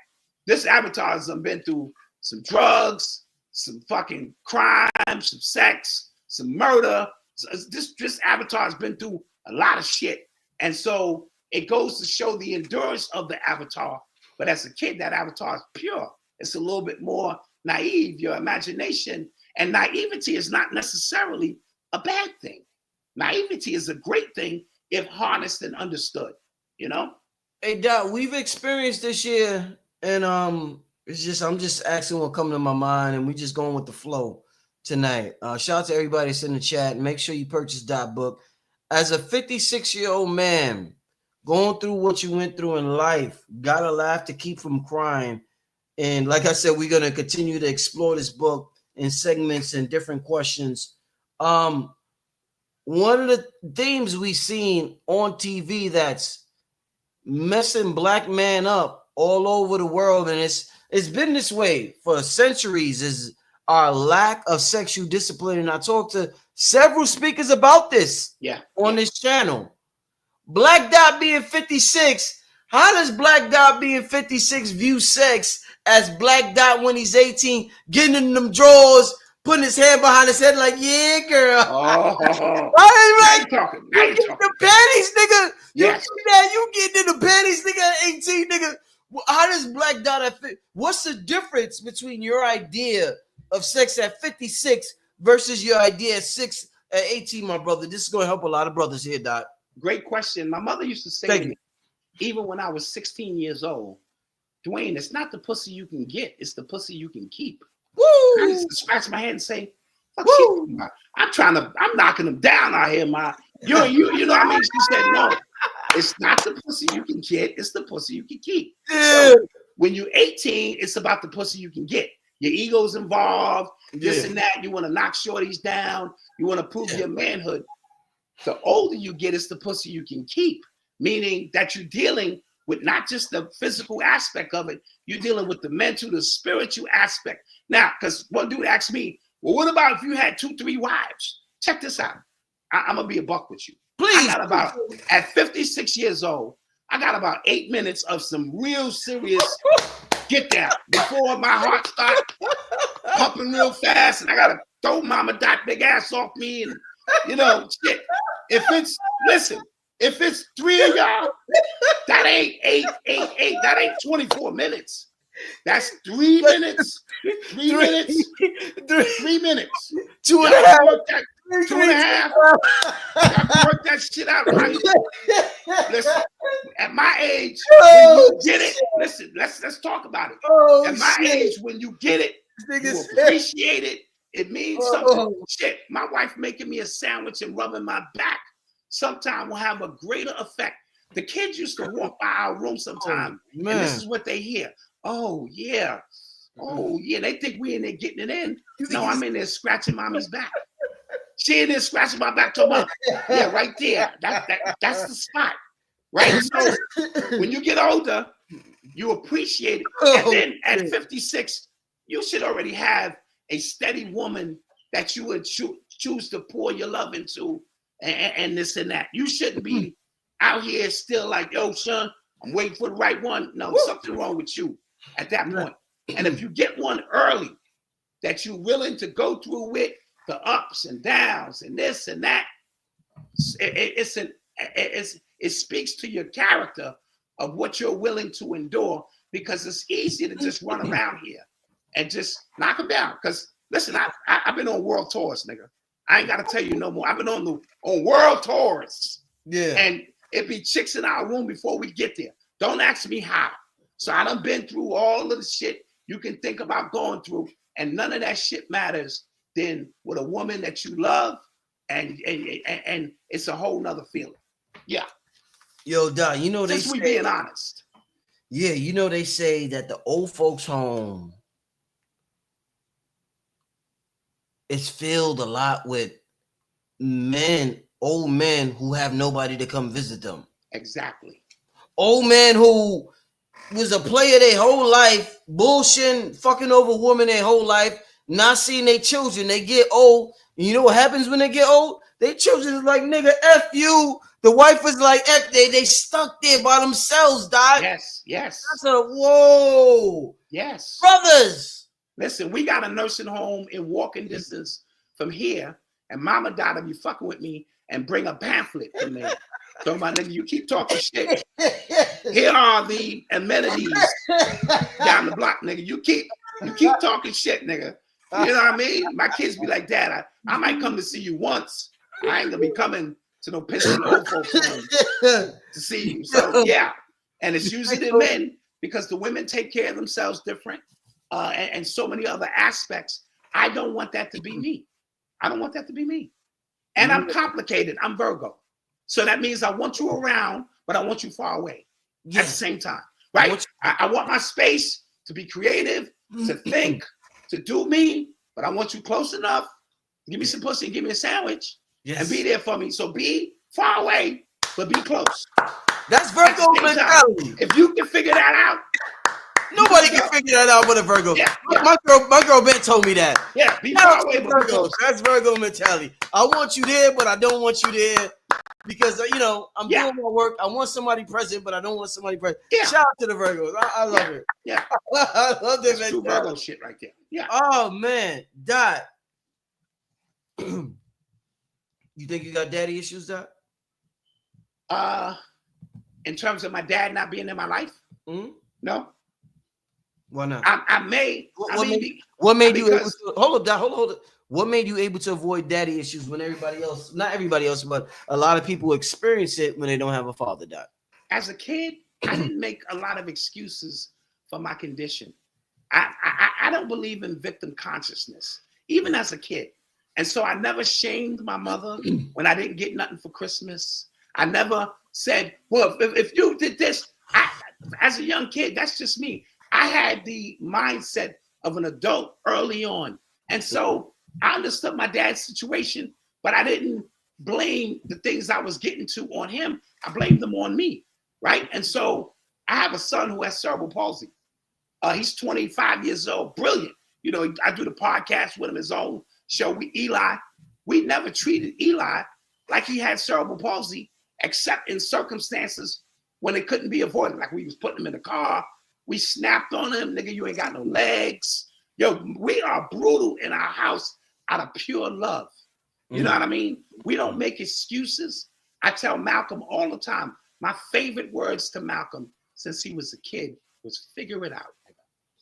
This avatar has been through some drugs, some fucking crime, some sex, some murder. So this avatar has been through a lot of shit. And so it goes to show the endurance of the avatar. But as a kid, that avatar is pure. It's a little bit more naive, your imagination. And naivety is not necessarily a bad thing. Naivety is a great thing if harnessed and understood, you know? Hey, Doc, we've experienced this year, and it's just I'm just asking what comes to my mind, and we just going with the flow tonight. Shout out to everybody that's in the chat. Make sure you purchase Doc book. As a 56-year-old man going through what you went through in life, gotta laugh to keep from crying. And like I said, we're gonna continue to explore this book in segments and different questions. One of the themes we've seen on TV that's messing black man up all over the world, and it's been this way for centuries, is our lack of sexual discipline. And I talked to several speakers about this on this channel. Black Dot being 56, how does Black Dot being 56 view sex as Black Dot when he's 18, getting in them drawers, putting his hand behind his head like, yeah, girl. Now you talking. You get the panties, nigga. Yes. You getting in the panties, nigga, at 18, nigga. How does Black Dot at 50? What's the difference between your idea of sex at 56 versus your idea at 18, my brother? This is going to help a lot of brothers here, Dot. Great question. My mother used to say to me, even when I was 16 years old, Dwayne, it's not the pussy you can get, it's the pussy you can keep. Woo! I used to scratch my head and say, fuck you. I'm knocking them down out here, you know what I mean? She said, no, it's not the pussy you can get, it's the pussy you can keep. So when you're 18, it's about the pussy you can get. Your ego's involved, this and that. You want to knock shorties down, you want to prove your manhood. The older you get, it's the pussy you can keep, meaning that you're dealing with not just the physical aspect of it, you're dealing with the mental, the spiritual aspect. Now, because one dude asked me, well, what about if you had 2-3 wives? Check this out. I'm going to be a buck with you. Please. At 56 years old, I got about 8 minutes of some real serious get down before my heart starts pumping real fast and I got to throw Mama Dot big ass off me and, you know, shit. If it's 3 of y'all, that ain't 8, that ain't 24 minutes. That's 3 minutes. 3 minutes. 3 minutes. 2.5. 2.5. I work that shit out right. Listen, at my age, when you get it, listen, let's talk about it. At my age, when you get it, you appreciate it. It means something. Shit, my wife making me a sandwich and rubbing my back sometime will have a greater effect. The kids used to walk by our room sometime, and this is what they hear. Oh, yeah. Oh, yeah. They think we in there getting it in. No, I'm in there scratching mommy's back. She in there scratching my back, talking about, yeah, right there. That's the spot. Right? So when you get older, you appreciate it. And then at 56, you should already have a steady woman that you would choose to pour your love into and this and that. You shouldn't be out here still like, yo, son, I'm waiting for the right one. No, something wrong with you at that point. And if you get one early that you're willing to go through with the ups and downs and this and that, it speaks to your character of what you're willing to endure, because it's easy to just run around here and just knock them down. Because listen, I've been on world tours, nigga. I ain't got to tell you no more. I've been on world tours. Yeah. And it be chicks in our room before we get there. Don't ask me how. So I done been through all of the shit you can think about going through, and none of that shit matters than with a woman that you love, and it's a whole nother feeling. Yeah. Yo, Doc, you know Just they we say, being honest. yeah, you know they say that the old folks' home is filled a lot with old men who have nobody to come visit them. Exactly. Old men who was a player their whole life, bullshitting, fucking over women their whole life, not seeing their children. They get old. And you know what happens when they get old? Their children is like, nigga, F you. The wife is like, F, they stuck there by themselves, Doc. Yes, yes. I said, whoa. Yes. Brothers. Listen, we got a nursing home in walking distance from here, and mama died of you fucking with me and bring a pamphlet from there. So my nigga, you keep talking shit. Here are the amenities down the block, nigga. You keep talking shit, nigga. You know what I mean? My kids be like, Dad, I might come to see you once. I ain't gonna be coming to no pissing old folks home to see you. So yeah, and it's usually the men because the women take care of themselves different, and so many other aspects. I don't want that to be me. I don't want that to be me. And I'm complicated. I'm Virgo, so that means I want you around, but I want you far away at the same time, right? I want my space to be creative, to think, to do me, but I want you close enough. Give me some pussy, give me a sandwich, and be there for me. So be far away, but be close. That's Virgo mentality. If you can figure that out, nobody can figure that out but a Virgo. Yeah. My girl Ben told me that. Yeah, be far away, but be close. That's Virgo mentality. I want you there, but I don't want you there because I'm doing my work. I want somebody present, but I don't want somebody present. Yeah. Shout out to the Virgos. I love it. Yeah, I love that. That's true Virgo shit right there. Yeah. Oh man, Dot. You think you got daddy issues, Dot? In terms of my dad not being in my life, no. Why not? I may. What made you able to hold up, Dot? Hold up. What made you able to avoid daddy issues when everybody else, not everybody else, but a lot of people experience it when they don't have a father, Dot? As a kid, I didn't make a lot of excuses for my condition. I don't believe in victim consciousness, even as a kid. And so I never shamed my mother when I didn't get nothing for Christmas. I never said, well, if you did this, as a young kid, that's just me. I had the mindset of an adult early on. And so I understood my dad's situation, but I didn't blame the things I was getting to on him. I blamed them on me, right? And so I have a son who has cerebral palsy. He's 25 years old, brilliant. You know, I do the podcast with him, his own show with Eli. We never treated Eli like he had cerebral palsy, except in circumstances when it couldn't be avoided. Like we was putting him in the car, we snapped on him, nigga, you ain't got no legs. Yo, we are brutal in our house out of pure love. You know what I mean? We don't make excuses. I tell Malcolm all the time, my favorite words to Malcolm since he was a kid was figure it out.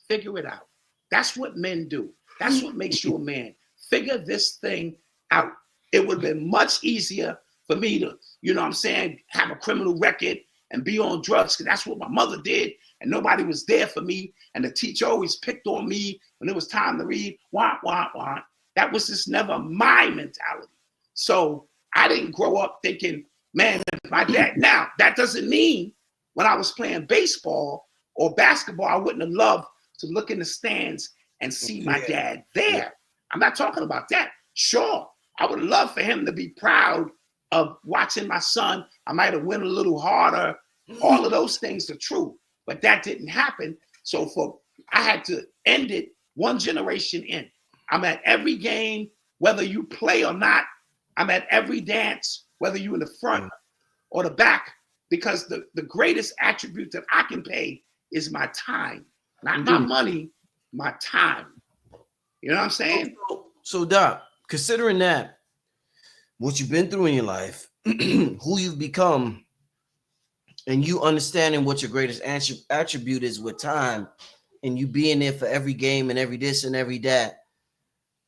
Figure it out. That's what men do. That's what makes you a man. Figure this thing out. It would have been much easier for me to, you know what I'm saying, have a criminal record and be on drugs, because that's what my mother did, and nobody was there for me, and the teacher always picked on me when it was time to read, wah, wah, wah. That was just never my mentality. So I didn't grow up thinking, man, my dad. Now, that doesn't mean when I was playing baseball or basketball, I wouldn't have loved to look in the stands and see my dad there. I'm not talking about that. Sure, I would love for him to be proud of watching my son. I might have went a little harder. All of those things are true, but that didn't happen. So I had to end it one generation in. I'm at every game, whether you play or not. I'm at every dance, whether you're in the front or the back, because the greatest attribute that I can pay is my time. Not my money, my time. You know what I'm saying? So Doc, considering that, what you've been through in your life, who you've become, and you understanding what your greatest attribute is with time, and you being there for every game and every this and every that,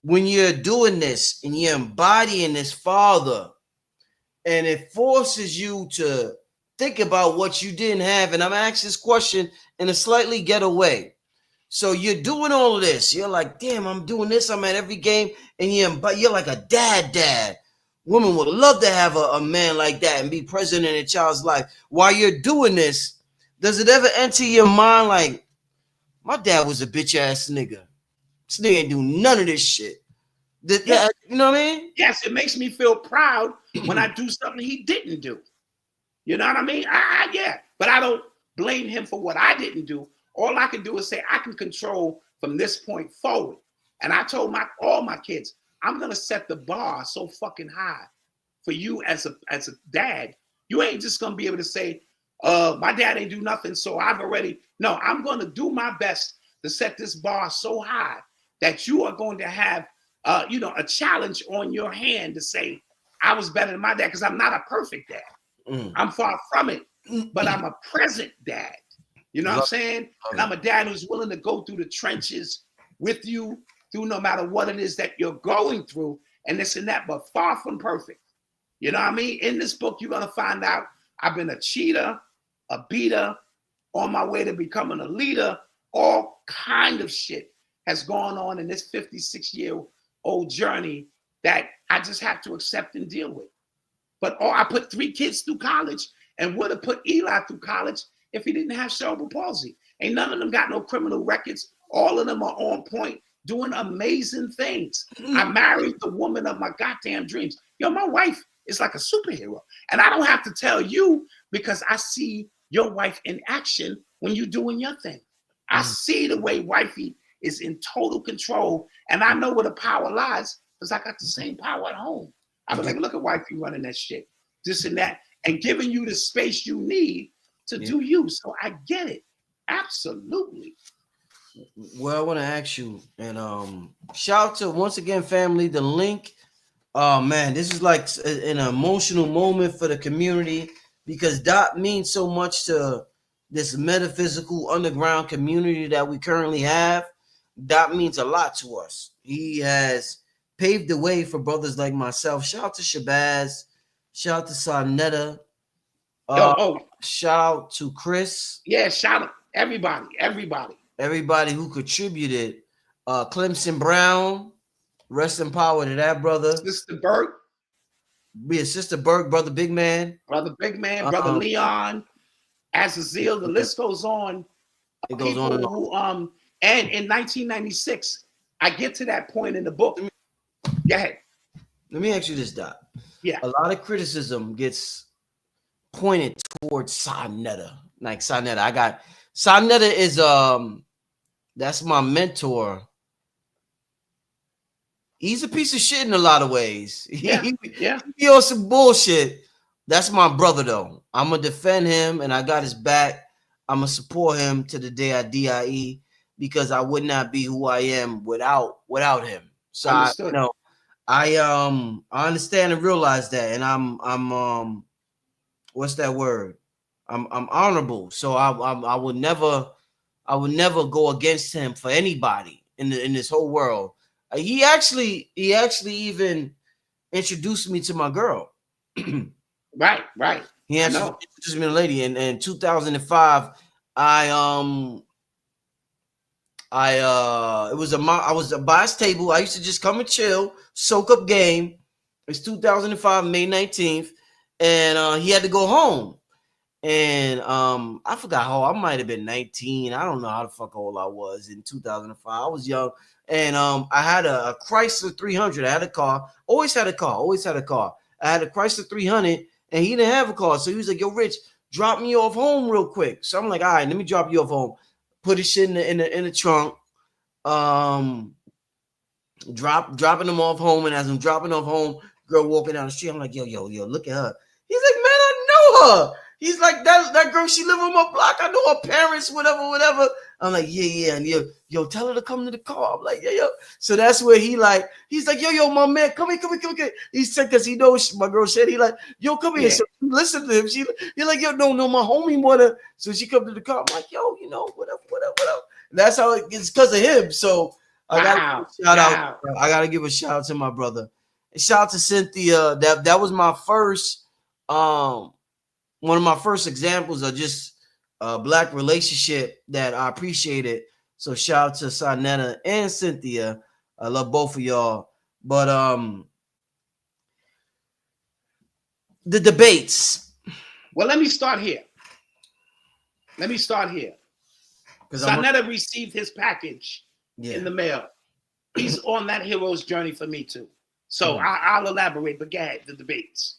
when you're doing this and you're embodying this father, and it forces you to think about what you didn't have, and I'm asking this question in a slightly ghetto way. So you're doing all of this. You're like, damn, I'm doing this. I'm at every game, and you're like a dad. Women would love to have a man like that and be present in a child's life. While you're doing this, does it ever enter your mind like, my dad was a bitch ass nigga. This nigga ain't do none of this shit. Yeah. You know what I mean? Yes, it makes me feel proud when I do something he didn't do. You know what I mean? Yeah, but I don't blame him for what I didn't do. All I can do is say I can control from this point forward. And I told all my kids, I'm gonna set the bar so fucking high for you as a dad. You ain't just gonna be able to say, my dad ain't do nothing, so I've already. No, I'm gonna do my best to set this bar so high that you are going to have a challenge on your hand to say, I was better than my dad, because I'm not a perfect dad. I'm far from it, but I'm a present dad. You know what I'm saying? And I'm a dad who's willing to go through the trenches with you through no matter what it is that you're going through and this and that, but far from perfect. You know what I mean? In this book, you're going to find out I've been a cheater, a beater, on my way to becoming a leader. All kind of shit has gone on in this 56-year-old journey that I just have to accept and deal with. But I put 3 kids through college and would have put Eli through college if he didn't have cerebral palsy. Ain't none of them got no criminal records. All of them are on point, doing amazing things. I married the woman of my goddamn dreams. Yo, my wife is like a superhero. And I don't have to tell you, because I see your wife in action when you're doing your thing. I see the way wifey is in total control. And I know where the power lies because I got the same power at home. I was like, look at wifey running that shit, this and that, and giving you the space you need to do you. So I get it. Absolutely. Well, I want to ask you, and shout out to, once again, family, the link. Oh man, this is like an emotional moment for the community, because Dot means so much to this metaphysical underground community that we currently have. Dot means a lot to us. He has paved the way for brothers like myself. Shout out to Shabazz. Shout out to Sarnetta. Shout out to Chris. Yeah, shout out everybody who contributed. Clemson Brown, rest in power to that brother. Sister Burke. Sister Burke, brother Big Man. Brother Leon, Azazel, the list goes on. It goes on and on. Who, and in 1996, I get to that point in the book. Go ahead. Let me ask you this, Doc. Yeah. A lot of criticism gets pointed towards Sarnetta. Like Sarnetta. Sarnetta is that's my mentor. He's a piece of shit in a lot of ways. He on some bullshit. That's my brother though. I'm gonna defend him, and I got his back. I'm gonna support him to the day I die, because I would not be who I am without him. So I understand and realize that, and I'm what's that word? I'm honorable. So I would never go against him for anybody in this whole world. He actually even introduced me to my girl. Right. He actually introduced me to a lady in 2005. I was a bias table. I used to just come and chill, soak up game. It's 2005, May 19th, and he had to go home. And I forgot how I might have been 19. I don't know how the fuck old I was in 2005. I was young. And I had a Chrysler 300. I had a car. Always had a car. I had a Chrysler 300, and he didn't have a car. So he was like, yo, Rich, drop me off home real quick. So I'm like, all right, let me drop you off home. Put his shit in the trunk. Dropping him off home. And as I'm dropping off home, girl walking down the street, I'm like, yo, look at her. He's like, man, I know her. He's like, that girl, she live on my block. I know her parents, whatever. I'm like, yeah. And yo, tell her to come to the car. I'm like, yo. So that's where he's like, yo, my man, come here. He said, because he knows my girl said, he like, yo, come here. So listen to him. He's like, yo, no, my homie wanna. So she come to the car. I'm like, yo, whatever. That's how it's because of him. So I gotta give a shout out to my brother. And shout out to Cynthia. That was my first one of my first examples of just a black relationship that I appreciated. So shout out to Sarnetta and Cynthia. I love both of y'all. But The debates. Well, let me start here. Sanetta received his package in the mail. He's on that hero's journey for me too. So I'll elaborate, but go ahead, the debates.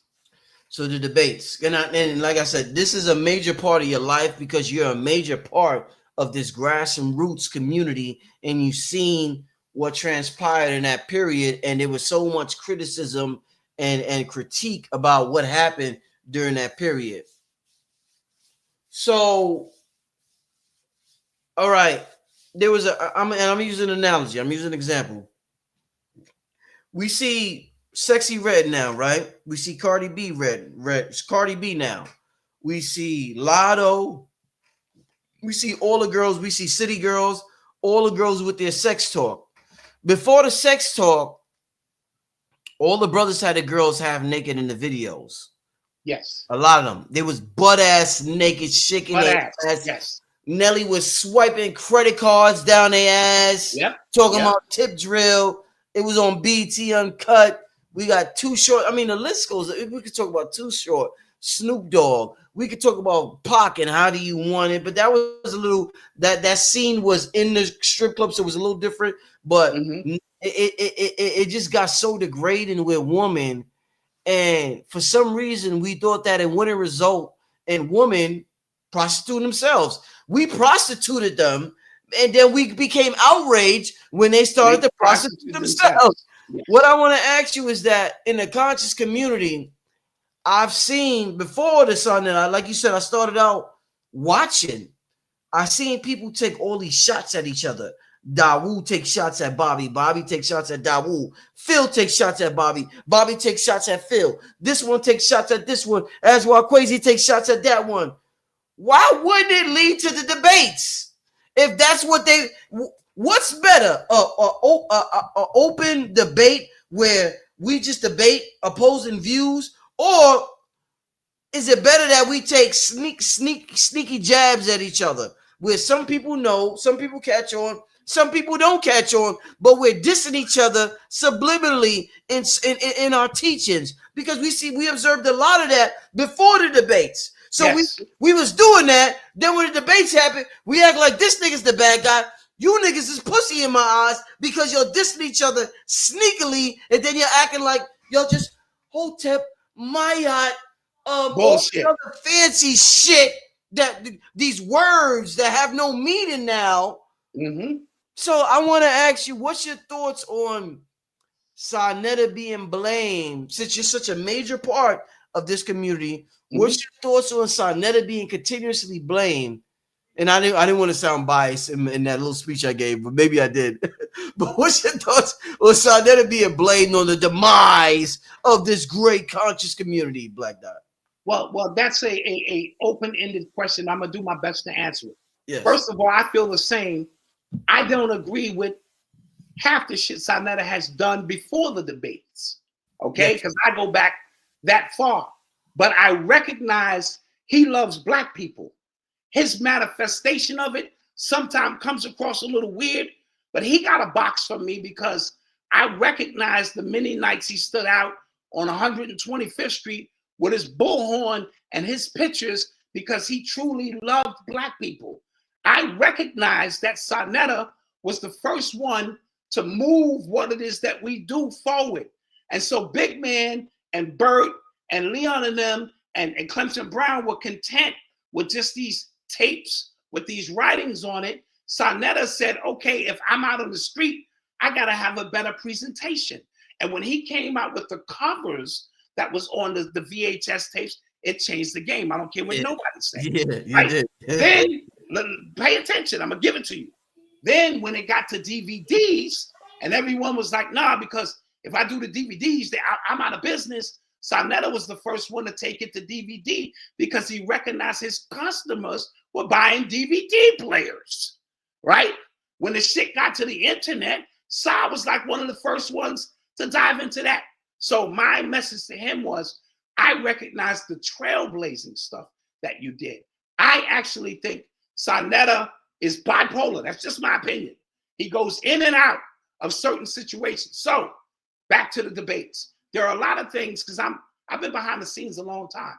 So the debates, and like I said, this is a major part of your life because you're a major part of this grassroots community, and you've seen what transpired in that period, and there was so much criticism and critique about what happened during that period. So, all right, there was I'm using an analogy. I'm using an example. We see Sexy Red now, right? We see Cardi B Cardi B now. We see Lotto. We see all the girls. We see City Girls. All the girls with their sex talk. Before the sex talk, all the brothers had the girls half naked in the videos. Yes. A lot of them. They was butt ass naked, shaking their ass. Yes. Nelly was swiping credit cards down their ass. Yep. Talking about tip drill. It was on BT Uncut. We got Too Short. I mean, the list goes. We could talk about Too Short, Snoop Dogg. We could talk about Pac and How Do You Want It. But that was a little, that scene was in the strip club, so it was a little different. But it just got so degrading with women. And for some reason, we thought that it wouldn't result in women prostituting themselves. We prostituted them, and then we became outraged when they started to prostitute themselves. Yes. What I want to ask you is that in the conscious community, I've seen before the sun that like you said, I started out watching. I seen people take all these shots at each other. Dawu takes shots at Bobby. Bobby takes shots at Dawu. Phil takes shots at Bobby. Bobby takes shots at Phil. This one takes shots at this one. As well, Crazy takes shots at that one. Why wouldn't it lead to the debates? If that's what they, what's better? A open debate where we just debate opposing views, or is it better that we take sneaky jabs at each other, where some people know, some people catch on, some people don't catch on, but we're dissing each other subliminally in our teachings, because we observed a lot of that before the debates. So we was doing that. Then when the debates happened, we act like this nigga's the bad guy. You niggas is pussy in my eyes because you're dissing each other sneakily, and then you're acting like y'all just Hotep, Mayat, bullshit, all the other fancy shit that these words that have no meaning now. So I want to ask you, what's your thoughts on Sanetta being blamed, since you're such a major part of this community? What's your thoughts on Sanetta being continuously blamed? And I didn't want to sound biased in that little speech I gave, but maybe I did. But what's your thoughts on Sanetta being blamed on the demise of this great conscious community, Black Dot? Well, that's a open-ended question. I'm gonna do my best to answer it. Yes. First of all, I feel the same. I don't agree with half the shit Sanetta has done before the debates. Okay, because I go back that far. But I recognize he loves Black people. His manifestation of it sometimes comes across a little weird, but he got a box from me because I recognize the many nights he stood out on 125th Street with his bullhorn and his pictures because he truly loved Black people. I recognize that Sanetta was the first one to move what it is that we do forward. And so Big Man and Bert and Leon and them and Clemson Brown were content with just these tapes with these writings on it. Sanetta said, okay, if I'm out on the street, I got to have a better presentation. And when he came out with the covers that was on the VHS tapes, it changed the game. I don't care what nobody says. Yeah, you did. Then, pay attention. I'm going to give it to you. Then when it got to DVDs, and everyone was like, nah, because if I do the DVDs, I'm out of business. Sanetta was the first one to take it to DVD because he recognized his customers were buying DVD players, right? When the shit got to the internet, Sa was like one of the first ones to dive into that. So my message to him was, I recognize the trailblazing stuff that you did. I actually think Sanetta is bipolar. That's just my opinion. He goes in and out of certain situations. So back to the debates. There are a lot of things, because I've been behind the scenes a long time.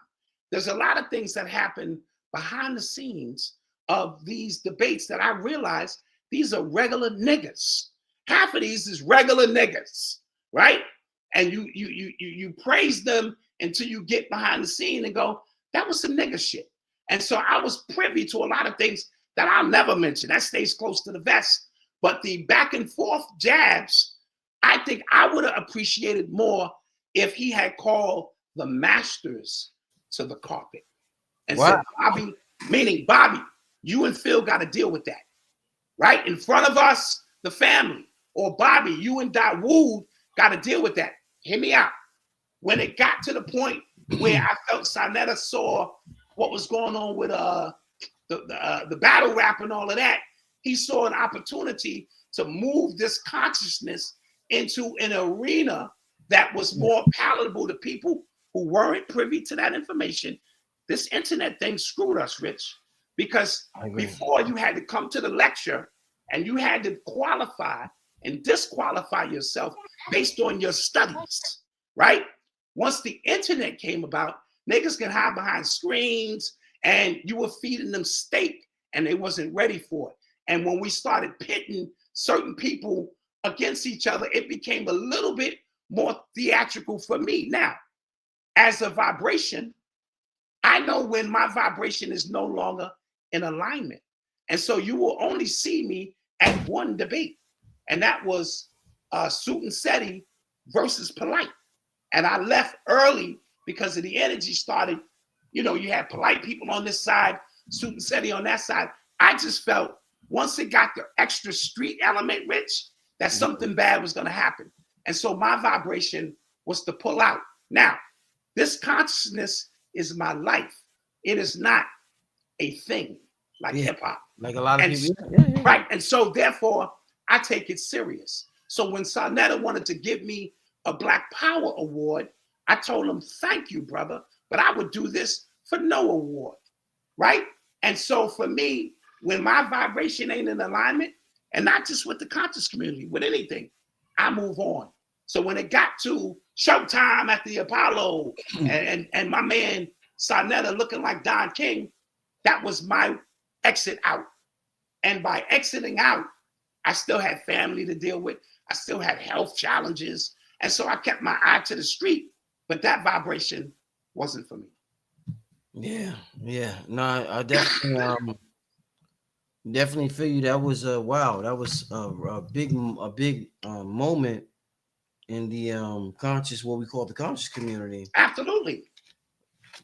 There's a lot of things that happen behind the scenes of these debates that I realize these are regular niggas. Half of these is regular niggas, right? And you praise them until you get behind the scene and go, that was some nigga shit. And so I was privy to a lot of things that I'll never mention. That stays close to the vest. But the back and forth jabs, I think I would have appreciated more if he had called the masters to the carpet and said, Bobby, meaning Bobby, you and Phil got to deal with that, right? In front of us, the family, or Bobby, you and Dawood got to deal with that. Hear me out. When it got to the point where I felt Sonetta saw what was going on with the battle rap and all of that, he saw an opportunity to move this consciousness into an arena that was more palatable to people who weren't privy to that information. This internet thing screwed us, Rich, because before you had to come to the lecture and you had to qualify and disqualify yourself based on your studies, right? Once the internet came about, niggas can hide behind screens and you were feeding them steak and they wasn't ready for it. And when we started pitting certain people against each other, it became a little bit more theatrical for me. Now, as a vibration, I know when my vibration is no longer in alignment. And so you will only see me at one debate. And that was Suit and Seti versus Polite. And I left early because of the energy started, you know, you had polite people on this side, Suit and Seti on that side. I just felt once it got the extra street element, Rich, that something bad was going to happen. And so my vibration was to pull out. Now, this consciousness is my life. It is not a thing like hip hop. Like a lot of people. Right. And so therefore, I take it serious. So when Sonetta wanted to give me a Black Power award, I told him, thank you, brother, but I would do this for no award. Right. And so for me, when my vibration ain't in alignment, and not just with the conscious community, with anything, I move on. So when it got to showtime at the Apollo and my man Sonetta looking like Don King, that was my exit out. And by exiting out, I still had family to deal with. I still had health challenges. And so I kept my eye to the street, but that vibration wasn't for me. Yeah. No, I definitely definitely feel you. That was wow. That was a big moment in the conscious, what we call the conscious community. Absolutely.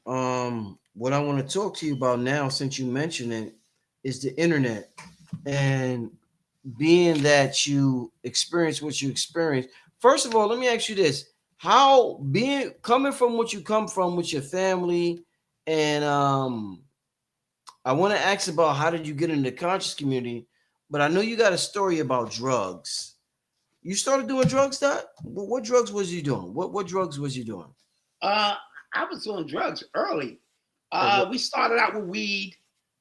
What I want to talk to you about now, since you mentioned it, is the internet. And being that you experience what you experience, first of all, let me ask you this: how coming from what you come from with your family, and I want to ask about how did you get into the conscious community, but I know you got a story about drugs. You started doing drugs, Dot? What drugs was you doing? What drugs was you doing? I was doing drugs early. We started out with weed,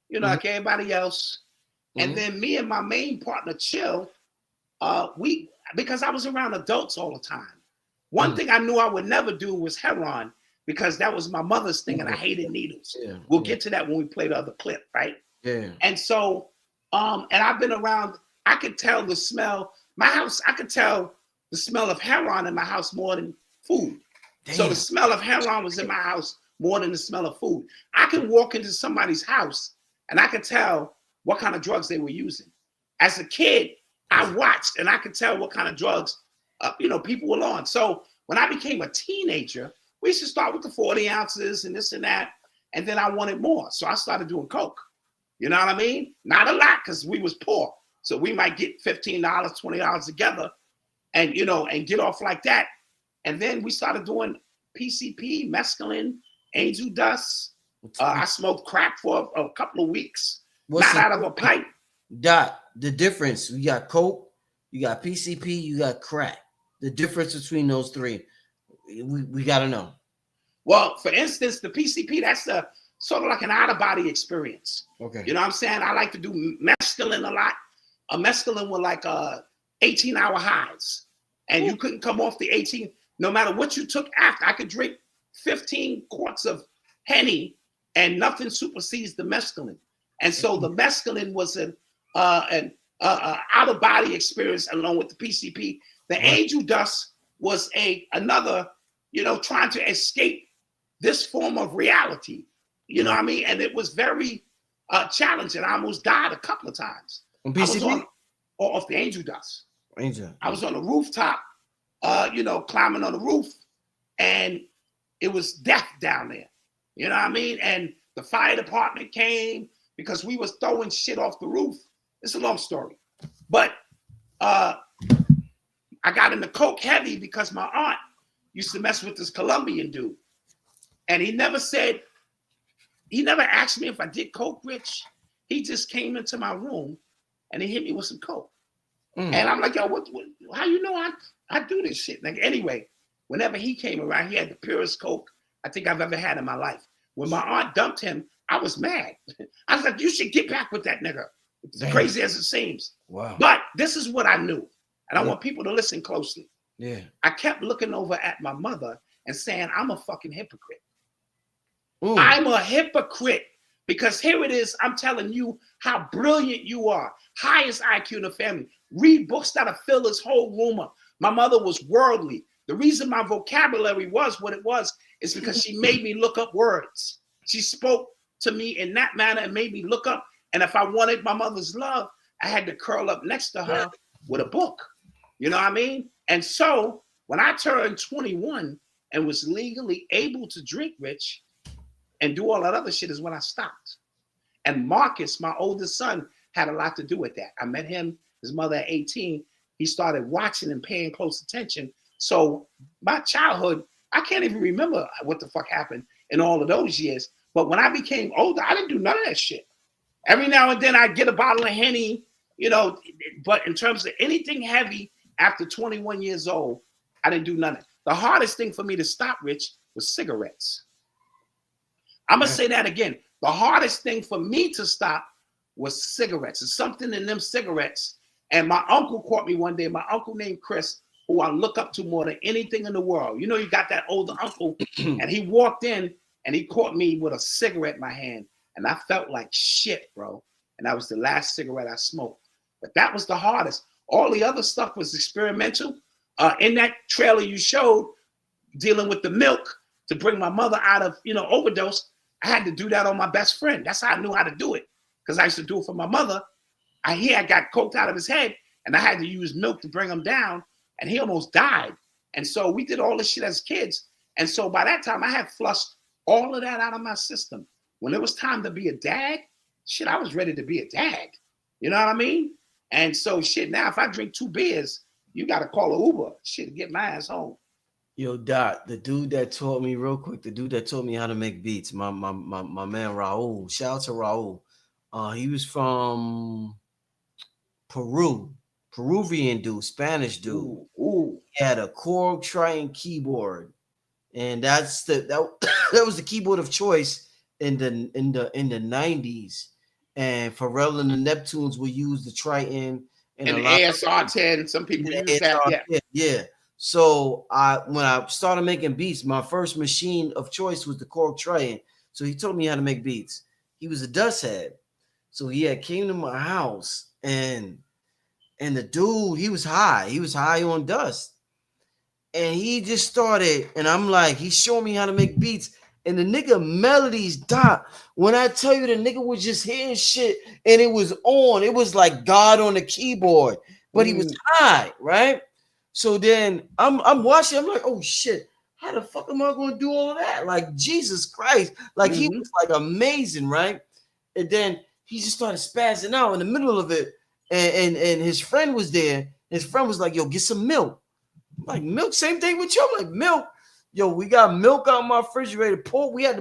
you know, like everybody else. And then me and my main partner, Chill, because I was around adults all the time. One thing I knew I would never do was heroin, because that was my mother's thing and I hated needles. We'll get to that when we play the other clip, right? And so, and I've been around, I could tell the smell, my house, I could tell the smell of heroin in my house more than food. So the smell of heroin was in my house more than the smell of food. I could walk into somebody's house and I could tell what kind of drugs they were using. As a kid, I watched and I could tell what kind of drugs, people were on. So when I became a teenager, we used to start with the 40 ounces and this and that. And then I wanted more. So I started doing coke. You know what I mean? Not a lot, because we was poor. So we might get $15, $20 together and, and get off like that. And then we started doing PCP, mescaline, angel dust. I smoked crack for a couple of weeks. Not out of a pipe. Dot, the difference, you got coke, you got PCP, you got crack. The difference between those three, we got to know. Well, for instance, the PCP, that's sort of like an out-of-body experience. Okay. You know what I'm saying? I like to do mescaline a lot. A mescaline with like 18-hour highs. And you couldn't come off the 18, no matter what you took after. I could drink 15 quarts of Henny, and nothing supersedes the mescaline. And so the mescaline was an out of body experience along with the PCP. The angel dust was another, trying to escape this form of reality. You know what I mean? And it was very challenging. I almost died a couple of times. On PCP? Off the angel dust. Angel. I was on the rooftop, climbing on the roof, and it was death down there. You know what I mean? And the fire department came because we was throwing shit off the roof. It's a long story. But I got into coke heavy because my aunt used to mess with this Colombian dude. And he never asked me if I did coke, Rich. He just came into my room and he hit me with some coke. And I'm like, yo, what how you know I do this shit? Like, anyway, whenever he came around, he had the purest coke I think I've ever had in my life. When my aunt dumped him, I was mad. I was like, you should get back with that nigga. It's crazy as it seems. Wow. But this is what I knew. And I want people to listen closely. Yeah. I kept looking over at my mother and saying, I'm a fucking hypocrite. Ooh. I'm a hypocrite because here it is. I'm telling you how brilliant you are. Highest IQ in the family. Read books that'll fill this whole room up. My mother was worldly. The reason my vocabulary was what it was is because she made me look up words. She spoke to me in that manner and made me look up. And if I wanted my mother's love, I had to curl up next to her with a book. You know what I mean? And so when I turned 21 and was legally able to drink, Rich, and do all that other shit is when I stopped. And Marcus, my oldest son, had a lot to do with that. I met him, his mother at 18. He started watching and paying close attention. So my childhood, I can't even remember what the fuck happened in all of those years. But when I became older, I didn't do none of that shit. Every now and then I'd get a bottle of Henny, but in terms of anything heavy after 21 years old, I didn't do none of it. The hardest thing for me to stop, Rich, was cigarettes. I'm going to say that again. The hardest thing for me to stop was cigarettes. It's something in them cigarettes. And my uncle caught me one day, my uncle named Chris, who I look up to more than anything in the world. You got that older uncle, and he walked in and he caught me with a cigarette in my hand. And I felt like shit, bro. And that was the last cigarette I smoked. But that was the hardest. All the other stuff was experimental. In that trailer you showed, dealing with the milk to bring my mother out of, overdose, I had to do that on my best friend. That's how I knew how to do it. Because I used to do it for my mother. He had got coked out of his head, and I had to use milk to bring him down, and he almost died. And so we did all this shit as kids. And so by that time, I had flushed all of that out of my system. When it was time to be a dad, shit, I was ready to be a dad. You know what I mean? And so shit, now if I drink 2 beers, you got to call an Uber, shit, to get my ass home. Yo, Dot, the dude that taught me how to make beats, my man Raul. Shout out to Raul. He was from Peru, Peruvian dude, Spanish dude. Ooh. He had a Korg Triton keyboard, and that was the keyboard of choice in the 90s. And Pharrell and the Neptunes would use the Triton and the ASR 10. Some people use that. Yeah. So when I started making beats, my first machine of choice was the Korg Triton. So he taught me how to make beats. He was a dust head. So he had came to my house, and the dude, he was high. He was high on dust. And he just started, and I'm like, he's showing me how to make beats. And the nigga melodies, Dot. When I tell you the nigga was just hearing shit and it was on, it was like God on the keyboard, but he was high, right? So then I'm watching, I'm like, oh shit, how the fuck am I gonna do all that? Like, Jesus Christ, like he was like amazing, right? And then he just started spazzing out in the middle of it, and his friend was there. His friend was like, yo, get some milk. I'm like, milk, same thing with you. I'm like, milk. Yo, we got milk out my refrigerator.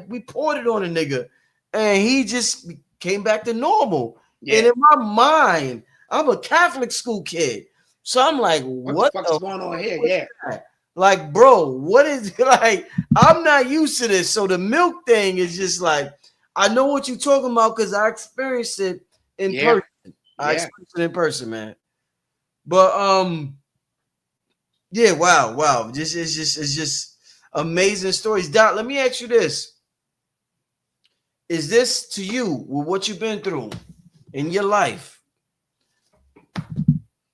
We poured it on a nigga, and he just came back to normal. Yeah. And in my mind, I'm a Catholic school kid, so I'm like, what the fuck's going on here? Yeah, that? Like, bro, what is like? I'm not used to this. So the milk thing is just like, I know what you're talking about because I experienced it in person. I experienced it in person, man. But yeah, wow. It's just Amazing stories. Doc, let me ask you this. Is this to you, with what you've been through in your life,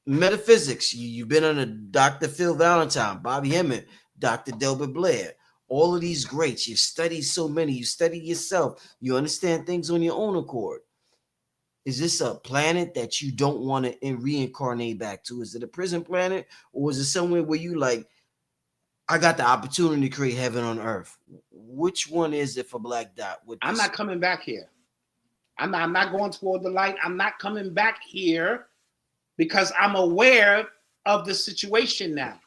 metaphysics, you've been under Dr. Phil Valentine, Bobby Hemmett, Dr. Delbert Blair, all of these greats. You've studied so many. You studied yourself. You understand things on your own accord. Is this a planet that you don't want to reincarnate back to? Is it a prison planet, or is it somewhere where you like, I got the opportunity to create heaven on earth? Which one is it for Black Dot? I'm not coming back here. I'm not going toward the light. I'm not coming back here because I'm aware of the situation now.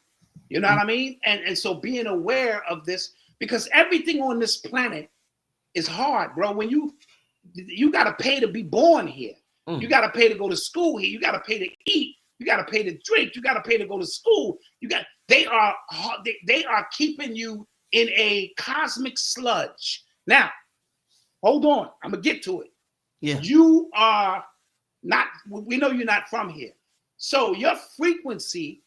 You know what I mean? And so being aware of this, because everything on this planet is hard, bro. When you got to pay to be born here. You got to pay to go to school here. You got to pay to eat. You got to pay to drink. You got to pay to go to school. They are keeping you in a cosmic sludge. Now, hold on. I'm gonna get to it. Yeah. You are not. We know you're not from here, so your frequency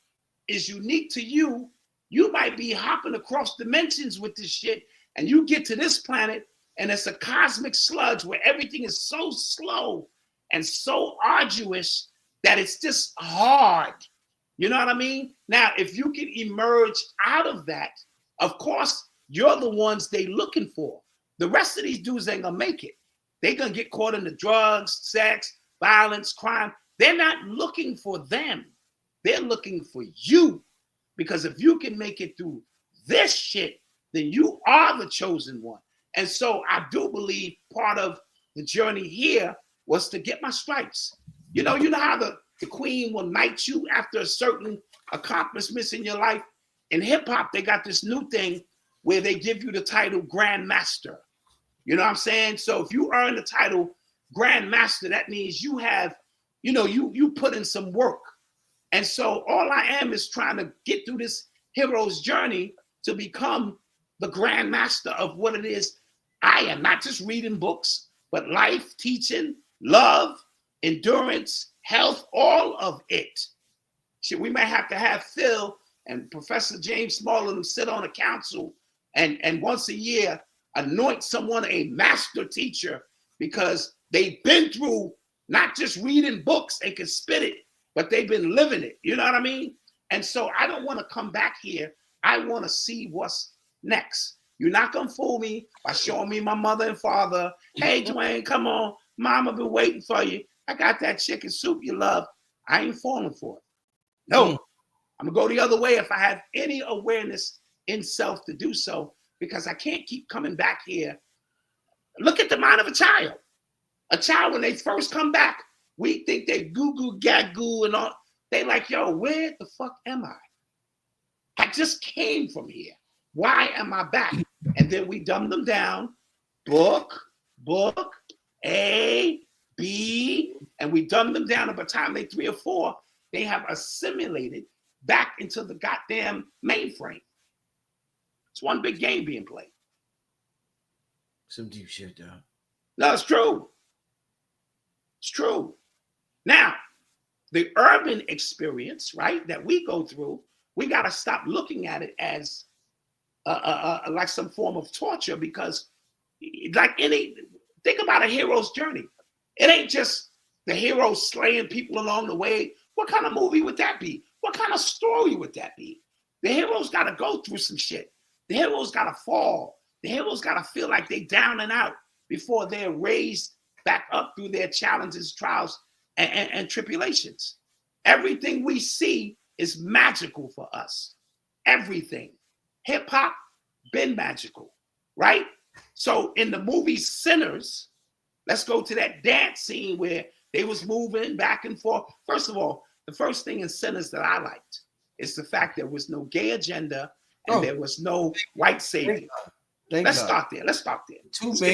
is unique to you. You might be hopping across dimensions with this shit, and you get to this planet, and it's a cosmic sludge where everything is so slow and so arduous that it's just hard. You know what I mean? Now, if you can emerge out of that, of course, you're the ones they looking for. The rest of these dudes ain't gonna make it. They're gonna get caught in the drugs, sex, violence, crime. They're not looking for them. They're looking for you. Because if you can make it through this shit, then you are the chosen one. And so I do believe part of the journey here was to get my stripes. You know how the queen will knight you after a certain accomplishments in your life? In hip hop, they got this new thing where they give you the title Grand Master. You know what I'm saying? So if you earn the title Grand Master, that means you have, you put in some work. And so all I am is trying to get through this hero's journey to become the Grand Master of what it is I am. Not just reading books, but life, teaching, love, endurance, health, all of it. Shit, we may have to have Phil and Professor James Small sit on a council and once a year anoint someone a master teacher, because they've been through not just reading books and can spit it, but they've been living it. You know what I mean? And so I don't want to come back here. I want to see what's next. You're not going to fool me by showing me my mother and father. Hey, Dwayne, come on. Mama been waiting for you. I got that chicken soup you love. I ain't falling for it. No, I'm going to go the other way if I have any awareness in self to do so, because I can't keep coming back here. Look at the mind of a child. A child, when they first come back, we think they goo-goo, gagoo, and all. They like, yo, where the fuck am I? I just came from here. Why am I back? And then we dumb them down. Book, A, B, and we dumb them down. And by the time they 3 or 4, they have assimilated back into the goddamn mainframe. It's one big game being played. Some deep shit, though. No, it's true. It's true. Now, the urban experience, right, that we go through, we got to stop looking at it as like some form of torture, because think about a hero's journey. It ain't just the hero slaying people along the way. What kind of movie would that be? What kind of story would that be? The hero's got to go through some shit. The hero's got to fall. The hero's got to feel like they down and out before they're raised back up through their challenges, trials, and tribulations. Everything we see is magical for us. Everything. Hip hop been magical, right? So in the movie Sinners, let's go to that dance scene where they was moving back and forth. First of all, the first thing in Sinners that I liked is the fact there was no gay agenda and there was no white savior. Let's start there. Let's get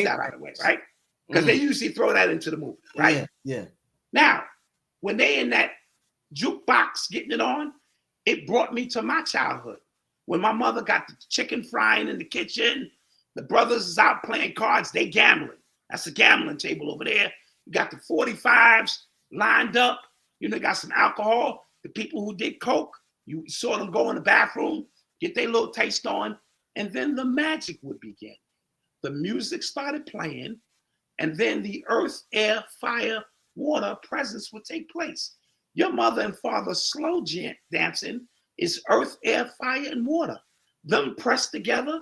that out of the way, right? Because they usually throw that into the movie, right? Yeah. Now, when they in that jukebox getting it on, it brought me to my childhood. When my mother got the chicken frying in the kitchen, the brothers is out playing cards, they gambling. That's a gambling table over there. You got the 45s lined up. You know, got some alcohol. The people who did coke, you saw them go in the bathroom, get their little taste on, and then the magic would begin. The music started playing, and then the earth, air, fire, water presence would take place. Your mother and father slow dancing is earth, air, fire, and water. Them pressed together,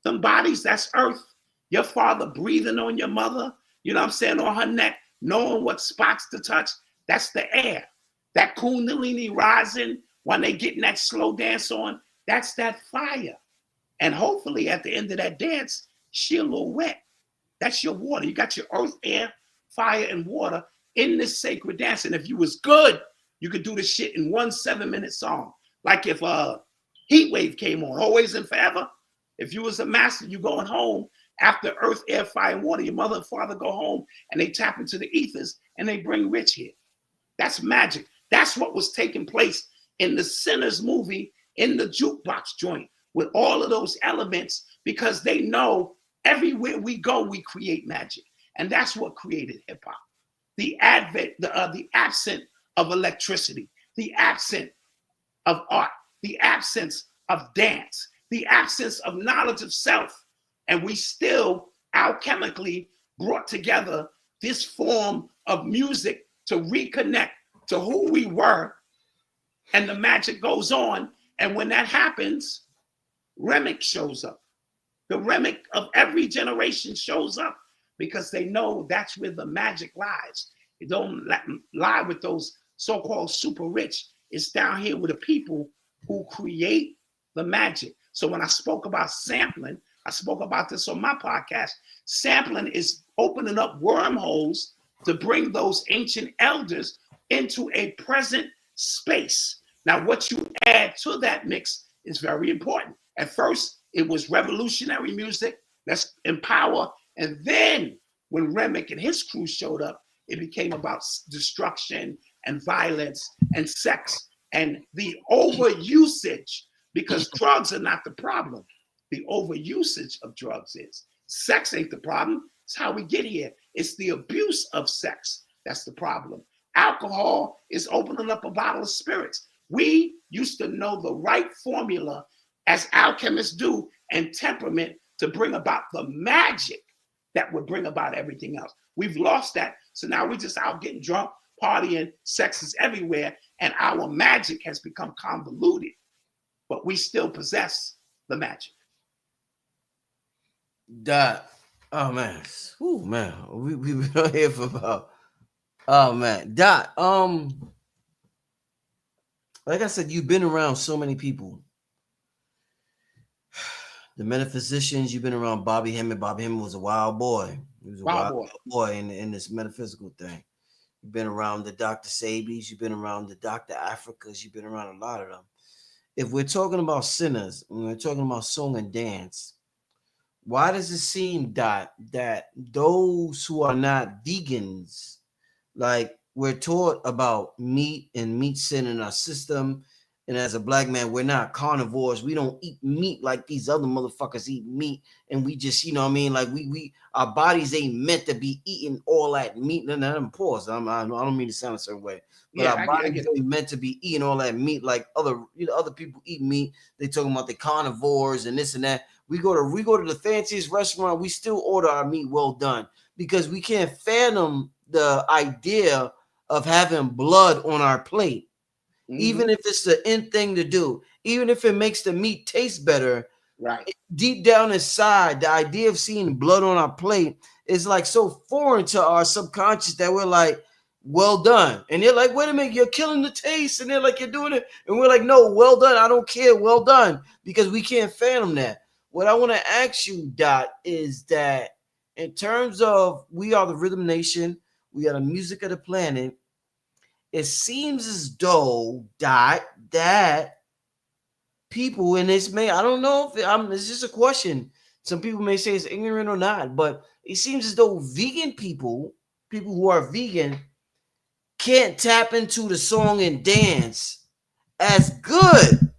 them bodies, that's earth. Your father breathing on your mother, you know what I'm saying, on her neck, knowing what spots to touch, that's the air. That kundalini rising when they getting that slow dance on, that's that fire. And hopefully at the end of that dance, she a little wet. That's your water. You got your earth, air, fire, and water in this sacred dance. And if you was good, you could do this shit in 1 7-minute song. Like if Heat Wave came on, Always and Forever. If you was a master, you going home after earth, air, fire, and water. Your mother and father go home and they tap into the ethers and they bring Rich here. That's magic. That's what was taking place in the Sinners movie, in the jukebox joint, with all of those elements, because they know everywhere we go, we create magic. And that's what created hip hop. The absence of electricity, the absence of art, the absence of dance, the absence of knowledge of self. And we still alchemically brought together this form of music to reconnect to who we were. And the magic goes on. And when that happens, Remick shows up. The Remick of every generation shows up because they know that's where the magic lies. It don't lie with those so-called super rich. It's down here with the people who create the magic. So when I spoke about sampling, I spoke about this on my podcast. Sampling is opening up wormholes to bring those ancient elders into a present space. Now, what you add to that mix is very important. At first, it was revolutionary music, let's empower. And then when Remick and his crew showed up, it became about destruction and violence and sex and the overusage, because drugs are not the problem. The overusage of drugs is. Sex ain't the problem. It's how we get here. It's the abuse of sex that's the problem. Alcohol is opening up a bottle of spirits. We used to know the right formula, as alchemists do, and temperament to bring about the magic that would bring about everything else. We've lost that. So now we're just out getting drunk, partying, sex is everywhere, and our magic has become convoluted. But we still possess the magic. Dot. Oh man. Ooh, man. We've been on here for about. Oh man. Dot. Like I said, you've been around so many people. The metaphysicians, you've been around Bobby Hemmett. Bobby Hemmett was a wild boy. He was a wild boy in this metaphysical thing. You've been around the Dr. Sabies. You've been around the Dr. Africas. You've been around a lot of them. If we're talking about sinners, when we're talking about song and dance, why does it seem, Dot, that those who are not vegans, like we're taught about meat and meat sin in our system, and as a black man, we're not carnivores. We don't eat meat like these other motherfuckers eat meat, and we just, you know what I mean? Like we our bodies ain't meant to be eating all that meat. No, I'm pause. I don't mean to sound a certain way, but our bodies ain't meant to be eating all that meat like other people eat meat. They talking about the carnivores and this and that. We go to the fanciest restaurant. We still order our meat well done because we can't fathom the idea of having blood on our plate. Mm-hmm. Even if it's the end thing to do, even if it makes the meat taste better, right? Deep down inside, the idea of seeing blood on our plate is like so foreign to our subconscious that we're like, well done. And they're like, wait a minute, you're killing the taste. And they're like, you're doing it. And we're like, no, well done. I don't care. Well done. Because we can't fathom that. What I want to ask you, Dot, is that in terms of we are the rhythm nation, we are the music of the planet. It seems as though, Dot, that people in this I don't know if it's just a question. Some people may say it's ignorant or not, but it seems as though vegan people who are vegan, can't tap into the song and dance as good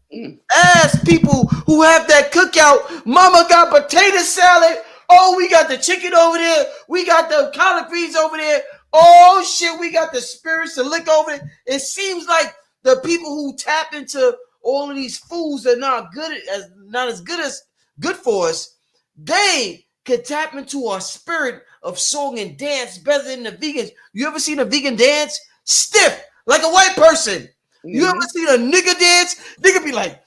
as people who have that cookout. Mama got potato salad. Oh, we got the chicken over there. We got the collard greens over there. Oh shit, we got the spirits to lick over it. It seems like the people who tap into all of these foods are not as good as good for us, they could tap into our spirit of song and dance better than the vegans. You ever seen a vegan dance? Stiff, like a white person. You ever seen a nigga dance? Nigga be like,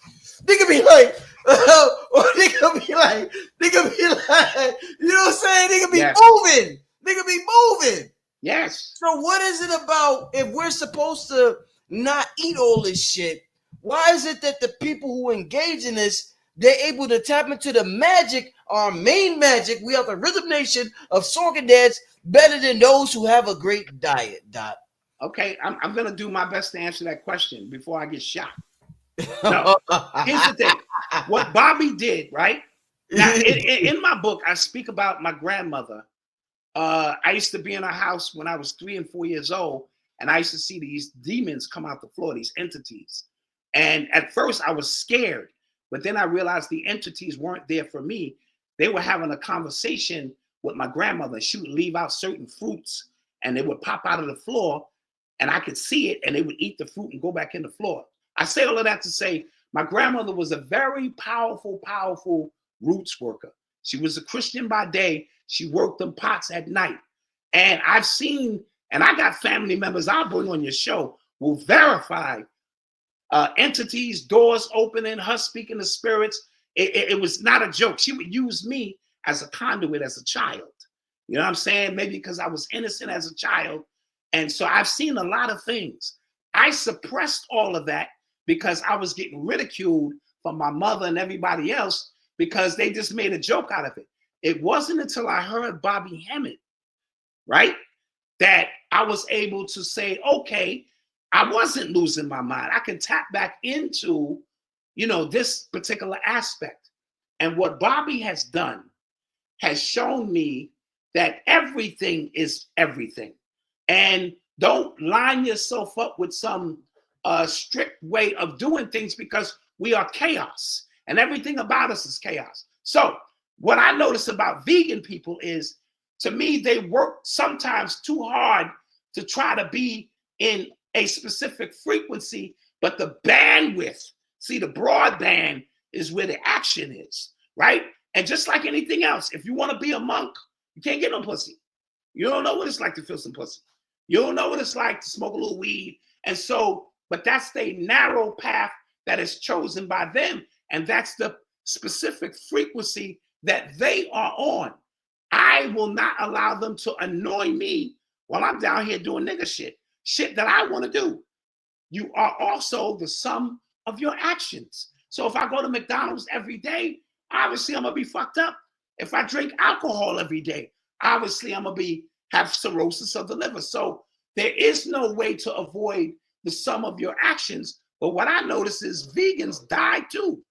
or nigga be like, you know what I'm saying? Nigga be moving. Nigga be moving. Yes. So what is it about if we're supposed to not eat all this shit? Why is it that the people who engage in this, they're able to tap into the magic, our main magic? We are the rhythm nation of song and dance better than those who have a great diet, Dot. Okay, I'm going to do my best to answer that question before I get shot. No, here's the thing. What Bobby did, right? Now, in my book, I speak about my grandmother. I used to be in a house when I was 3 and 4 years old, and I used to see these demons come out the floor, these entities. And at first I was scared, but then I realized the entities weren't there for me. They were having a conversation with my grandmother. She would leave out certain fruits and they would pop out of the floor and I could see it and they would eat the fruit and go back in the floor. I say all of that to say my grandmother was a very powerful, powerful roots worker. She was a Christian by day. She worked them pots at night. And I've seen, and I got family members I'll bring on your show will verify entities, doors opening, her speaking to spirits. It was not a joke. She would use me as a conduit as a child. You know what I'm saying? Maybe because I was innocent as a child. And so I've seen a lot of things. I suppressed all of that because I was getting ridiculed from my mother and everybody else because they just made a joke out of it. It wasn't until I heard Bobby Hemmett, right, that I was able to say, okay, I wasn't losing my mind. I can tap back into, this particular aspect. And what Bobby has done has shown me that everything is everything. And don't line yourself up with some strict way of doing things because we are chaos and everything about us is chaos. So what I notice about vegan people is, to me, they work sometimes too hard to try to be in a specific frequency, but the bandwidth, see, the broadband is where the action is, right? And just like anything else, if you want to be a monk, you can't get no pussy. You don't know what it's like to feel some pussy. You don't know what it's like to smoke a little weed. And so, but that's the narrow path that is chosen by them. And that's the specific frequency that they are on. I will not allow them to annoy me while I'm down here doing nigga shit that I want to do. You are also the sum of your actions. So if I go to McDonald's every day, obviously I'm gonna be fucked up. If I drink alcohol every day, obviously I'm gonna have cirrhosis of the liver. So there is no way to avoid the sum of your actions. But what I notice is vegans die too.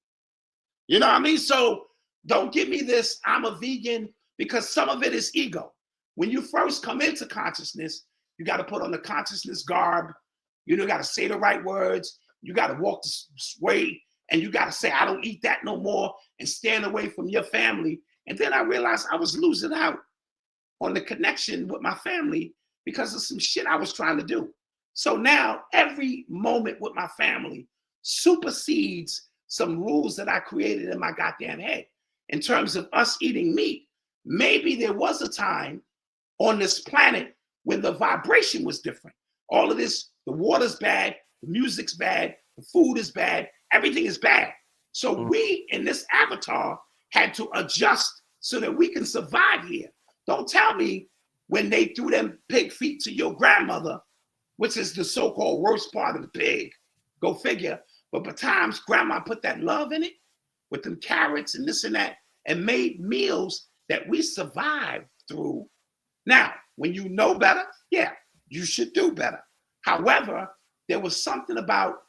You know what I mean? So don't give me this, I'm a vegan, because some of it is ego. When you first come into consciousness, you got to put on the consciousness garb. You got to say the right words. You got to walk this way, and you got to say, I don't eat that no more, and stand away from your family. And then I realized I was losing out on the connection with my family because of some shit I was trying to do. So now every moment with my family supersedes some rules that I created in my goddamn head. In terms of us eating meat, maybe there was a time on this planet when the vibration was different. All of this, the water's bad, the music's bad, the food is bad, everything is bad. So we in this avatar had to adjust so that we can survive here. Don't tell me when they threw them pig feet to your grandmother, which is the so-called worst part of the pig, go figure. But by times grandma put that love in it with them carrots and this and that and made meals that we survived through. Now, when you know better, yeah, you should do better. However, there was something about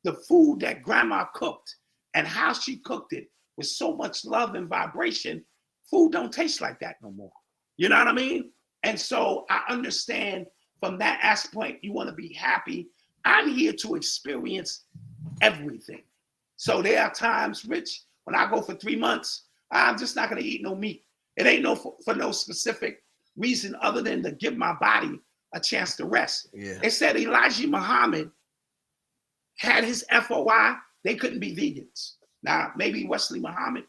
the food that grandma cooked and how she cooked it with so much love and vibration. Food don't taste like that no more. You know what I mean? And so I understand from that aspect, you want to be happy. I'm here to experience everything. So there are times, Rich, when I go for 3 months, I'm just not going to eat no meat. It ain't for no specific reason other than to give my body a chance to rest. Yeah. They said Elijah Muhammad had his FOI, they couldn't be vegans. Now, maybe Wesley Muhammad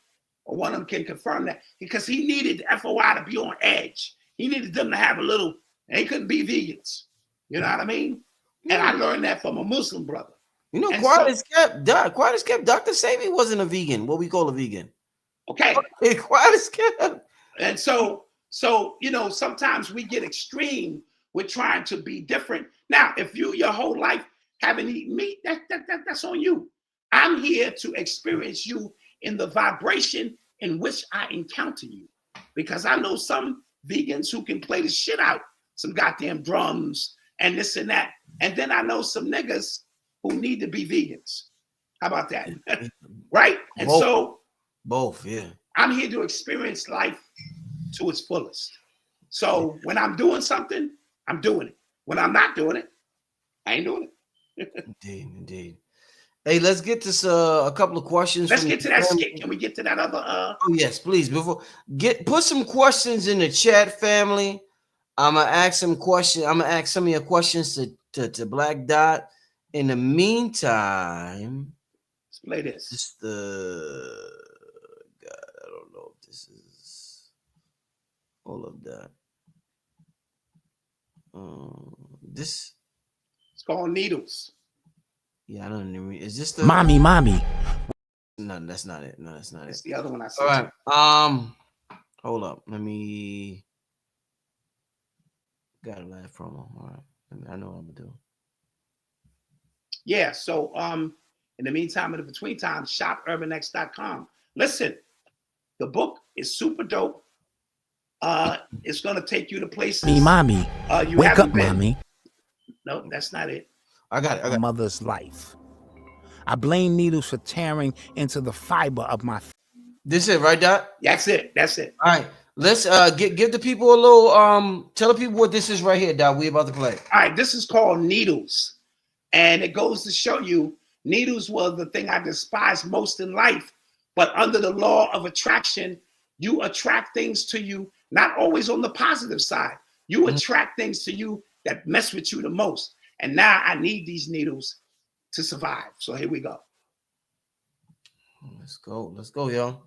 or one of them can confirm that, because he needed the FOI to be on edge. He needed them to have a little, they couldn't be vegans. You know what I mean? And I learned that from a Muslim brother. You know, And quiet as kept, Dr. Sebi wasn't a vegan. What we call a vegan. Okay. Quiet as kept. And so, you know, sometimes we get extreme with trying to be different. Now, if you your whole life haven't eaten meat, that's on you. I'm here to experience you in the vibration in which I encounter you. Because I know some vegans who can play the shit out some goddamn drums and this and that. And then I know some niggas who need to be vegans. How about that? Right? And both, yeah. I'm here to experience life to its fullest. So when I'm doing something, I'm doing it. When I'm not doing it, I ain't doing it. Indeed. Hey, let's get to a couple of questions. Let's get to that skit. Can we get to that other? Oh yes, please. Put some questions in the chat, family. I'm gonna ask some questions. I'm gonna ask some of your questions to Black Dot. In the meantime, let's play this. Just the God, I don't know if this is all of that. This it's called Needles. Yeah, I don't even. Is this the mommy? No, that's not it. No, that's not It's it. the other one I said. All right. Hold up. Let me. Got a live promo. All right. I know what I'm gonna do. Yeah. So in the meantime, in the between time, shopurbanx.com. Listen, the book is super dope. It's gonna take you to places. Mommy. Wake up, been. mommy. No, that's not it. I got it. My mother's life. I blame needles for tearing into the fiber of my. This it, right, Dot? That's it. That's it. All right. Let's give the people a little tell the people what this is right here, Dot. We about to play. All right, this is called Needles. And it goes to show you needles were the thing I despise most in life. But under the law of attraction, you attract things to you, not always on the positive side. You attract things to you that mess with you the most. And now I need these needles to survive. So here we go. Let's go. Let's go, y'all.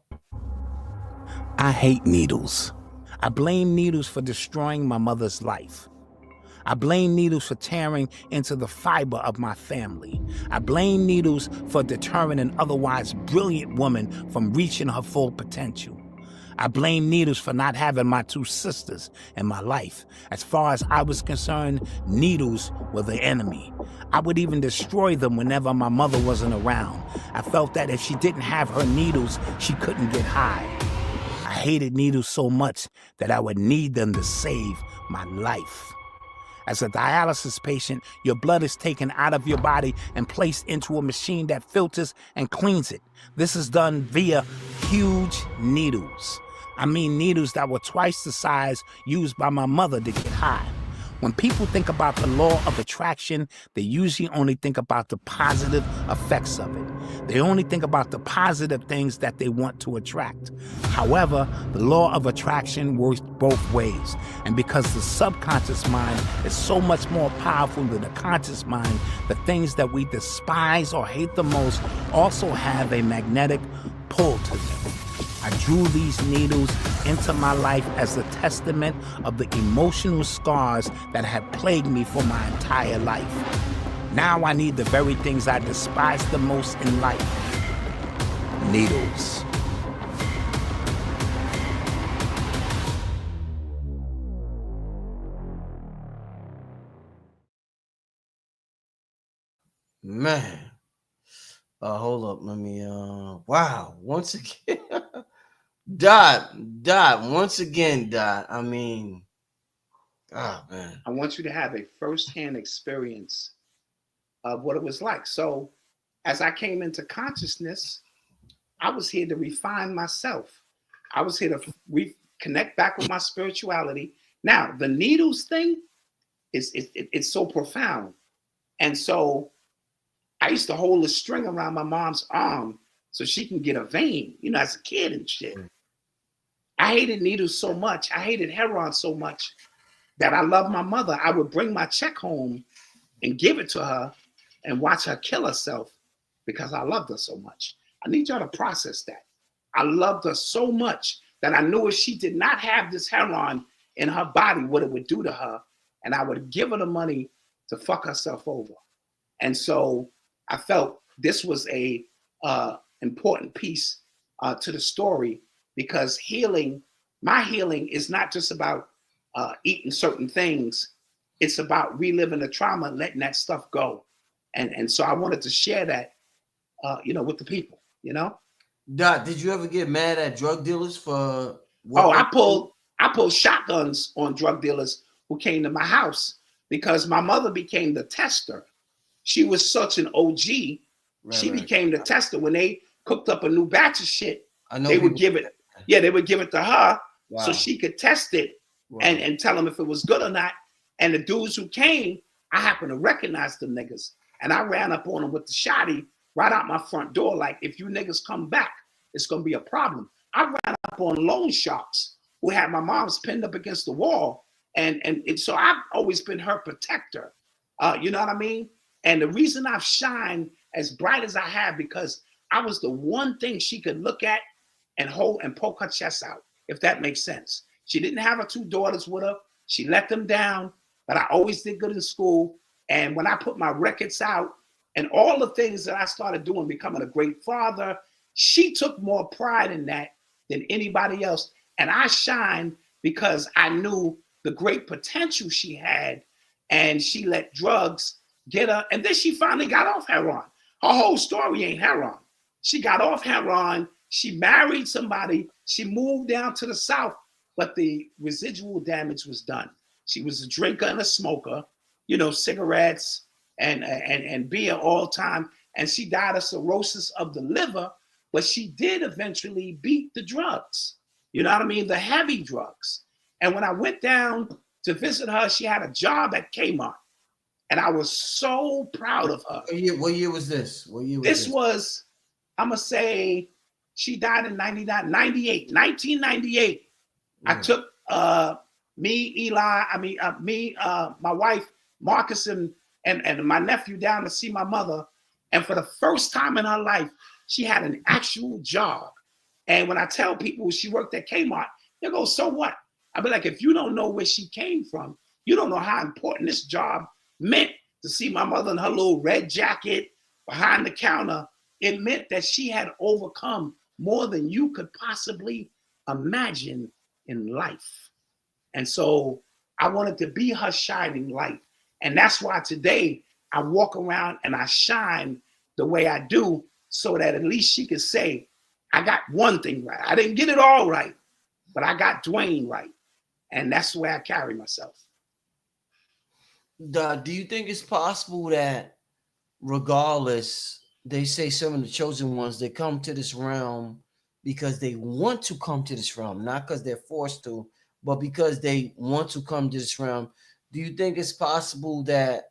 I hate needles. I blame needles for destroying my mother's life. I blame needles for tearing into the fiber of my family. I blame needles for deterring an otherwise brilliant woman from reaching her full potential. I blame needles for not having my two sisters in my life. As far as I was concerned, needles were the enemy. I would even destroy them whenever my mother wasn't around. I felt that if she didn't have her needles, she couldn't get high. I hated needles so much that I would need them to save my life. As a dialysis patient, your blood is taken out of your body and placed into a machine that filters and cleans it. This is done via huge needles. I mean needles that were twice the size used by my mother to get high. When people think about the law of attraction, they usually only think about the positive effects of it. They only think about the positive things that they want to attract. However, the law of attraction works both ways. And because the subconscious mind is so much more powerful than the conscious mind, the things that we despise or hate the most also have a magnetic pull to them. I drew these needles into my life as a testament of the emotional scars that had plagued me for my entire life. Now I need the very things I despise the most in life. Needles. Man. Hold up. Let me wow. Once again. Dot, once again, Dot. I mean, oh man. I want you to have a firsthand experience of what it was like. So as I came into consciousness, I was here to refine myself. I was here to reconnect back with my spirituality. Now, the needles thing it's so profound. And so I used to hold a string around my mom's arm so she can get a vein, you know, as a kid and shit. I hated needles so much. I hated heroin so much that I loved my mother. I would bring my check home and give it to her and watch her kill herself because I loved her so much. I need y'all to process that. I loved her so much that I knew if she did not have this heroin in her body, what it would do to her. And I would give her the money to fuck herself over. And so I felt this was a important piece to the story, because my healing is not just about eating certain things. It's about reliving the trauma and letting that stuff go. And so I wanted to share that, with the people, Doc, did you ever get mad at drug dealers for what? Oh, I pulled shotguns on drug dealers who came to my house because my mother became the tester. She was such an OG. She became the tester. When they cooked up a new batch of shit, they would give it. Yeah, they would give it to her so she could test it and tell them if it was good or not. And the dudes who came, I happened to recognize the niggas, and I ran up on them with the shotty right out my front door. Like, if you niggas come back, it's gonna be a problem. I ran up on loan sharks who had my mom's pinned up against the wall, and so I've always been her protector. You know what I mean? And the reason I've shined as bright as I have, because I was the one thing she could look at and hold and poke her chest out, if that makes sense. She didn't have her two daughters with her. She let them down, but I always did good in school. And when I put my records out and all the things that I started doing, becoming a great father, she took more pride in that than anybody else. And I shined because I knew the great potential she had, and she let drugs get her. And then she finally got off heroin. Her whole story ain't heroin. She got off heroin. She married somebody. She moved down to the South, but the residual damage was done. She was a drinker and a smoker, cigarettes and beer all time. And she died of cirrhosis of the liver, but she did eventually beat the drugs. You know what I mean? The heavy drugs. And when I went down to visit her, she had a job at Kmart. And I was so proud of her. What year was this? This was, I'm going to say, she died in 1998. I took my wife, Marcus, and my nephew down to see my mother. And for the first time in her life, she had an actual job. And when I tell people she worked at Kmart, they go, so what? I'll be like, if you don't know where she came from, you don't know how important this job meant. To see my mother in her little red jacket behind the counter, it meant that she had overcome more than you could possibly imagine in life. And so I wanted to be her shining light. And that's why today I walk around and I shine the way I do, so that at least she could say, I got one thing right. I didn't get it all right, but I got Dwayne right. And that's the way I carry myself. Do you think it's possible that regardless, they say some of the chosen ones, they come to this realm because they want to come to this realm, not because they're forced to, but because they want to come to this realm? Do you think it's possible that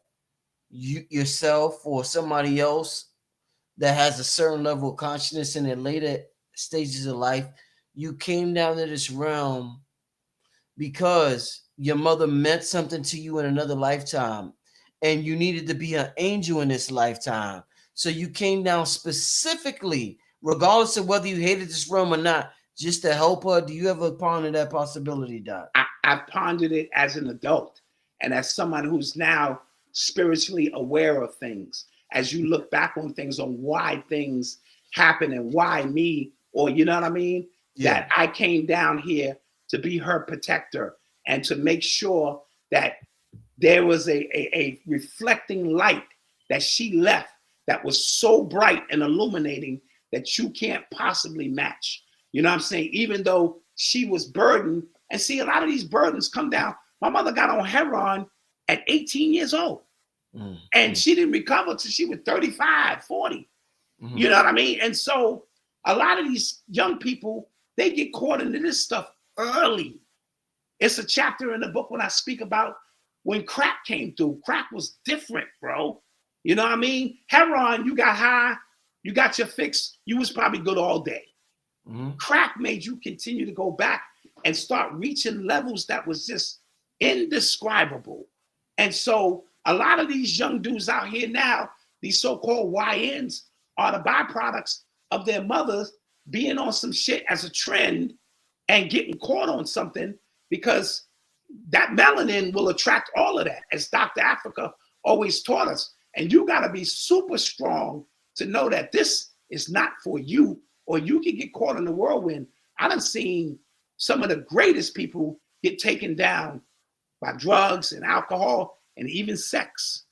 you yourself or somebody else that has a certain level of consciousness in their later stages of life, you came down to this realm because your mother meant something to you in another lifetime and you needed to be an angel in this lifetime? So you came down specifically, regardless of whether you hated this realm or not, just to help her? Do you ever ponder that possibility, Doc? I pondered it as an adult and as someone who's now spiritually aware of things. As you look back on things, on why things happen and why me, or you know what I mean? Yeah. That I came down here to be her protector and to make sure that there was a reflecting light that she left that was so bright and illuminating that you can't possibly match. You know what I'm saying? Even though she was burdened, and see, a lot of these burdens come down. My mother got on heroin at 18 years old. And she didn't recover till she was 35, 40. You know what I mean? And so a lot of these young people, they get caught into this stuff early. It's a chapter in the book when I speak about when crack came through. Crack was different, bro. You know what I mean? Heroin, you got high, you got your fix, you was probably good all day. Crack made you continue to go back and start reaching levels that was just indescribable. And so a lot of these young dudes out here now, these so-called YNs, are the byproducts of their mothers being on some shit as a trend and getting caught on something, because that melanin will attract all of that, as Dr. Africa always taught us. And you got to be super strong to know that this is not for you, or you can get caught in the whirlwind. I done seen some of the greatest people get taken down by drugs and alcohol and even sex.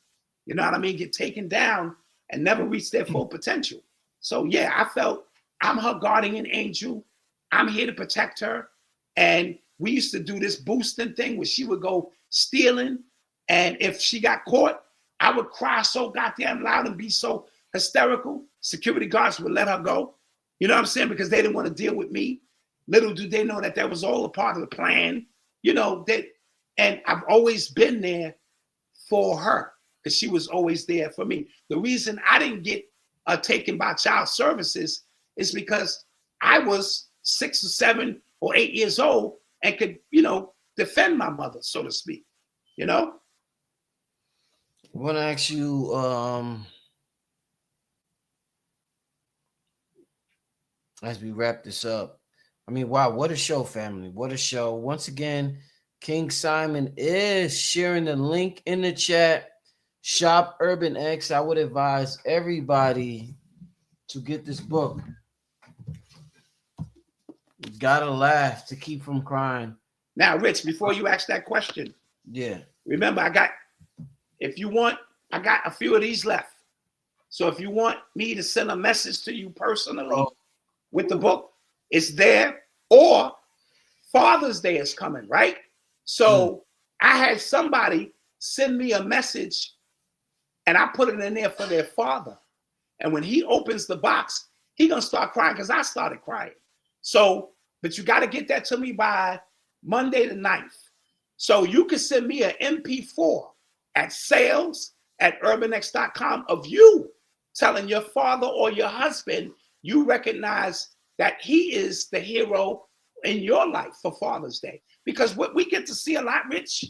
You know what I mean? Get taken down and never reach their full potential. So yeah, I felt I'm her guardian angel. I'm here to protect her. And we used to do this boosting thing where she would go stealing. And if she got caught, I would cry so goddamn loud and be so hysterical. Security guards would let her go. You know what I'm saying? Because they didn't want to deal with me. Little do they know that that was all a part of the plan. You know, and I've always been there for her because she was always there for me. The reason I didn't get taken by child services is because I was 6 or 7 or 8 years old and could, you know, defend my mother, so to speak, you know? I want to ask you, as we wrap this up, I mean, wow, what a show, family. What a show. Once again, King Simon is sharing the link in the chat. Shop Urban X. I would advise everybody to get this book. You gotta laugh to keep from crying. Now, Rich, before you ask that question, Yeah. remember, I got a few of these left. So if you want me to send a message to you personally with the book, it's there. Or Father's Day is coming, right? So I had somebody send me a message and I put it in there for their father. And when he opens the box, he gonna start crying because I started crying. So, but you got to get that to me by Monday the 9th. So you can send me an MP4 at sales@urbanx.com of you telling your father or your husband you recognize that he is the hero in your life for Father's Day. Because what we get to see a lot, Rich,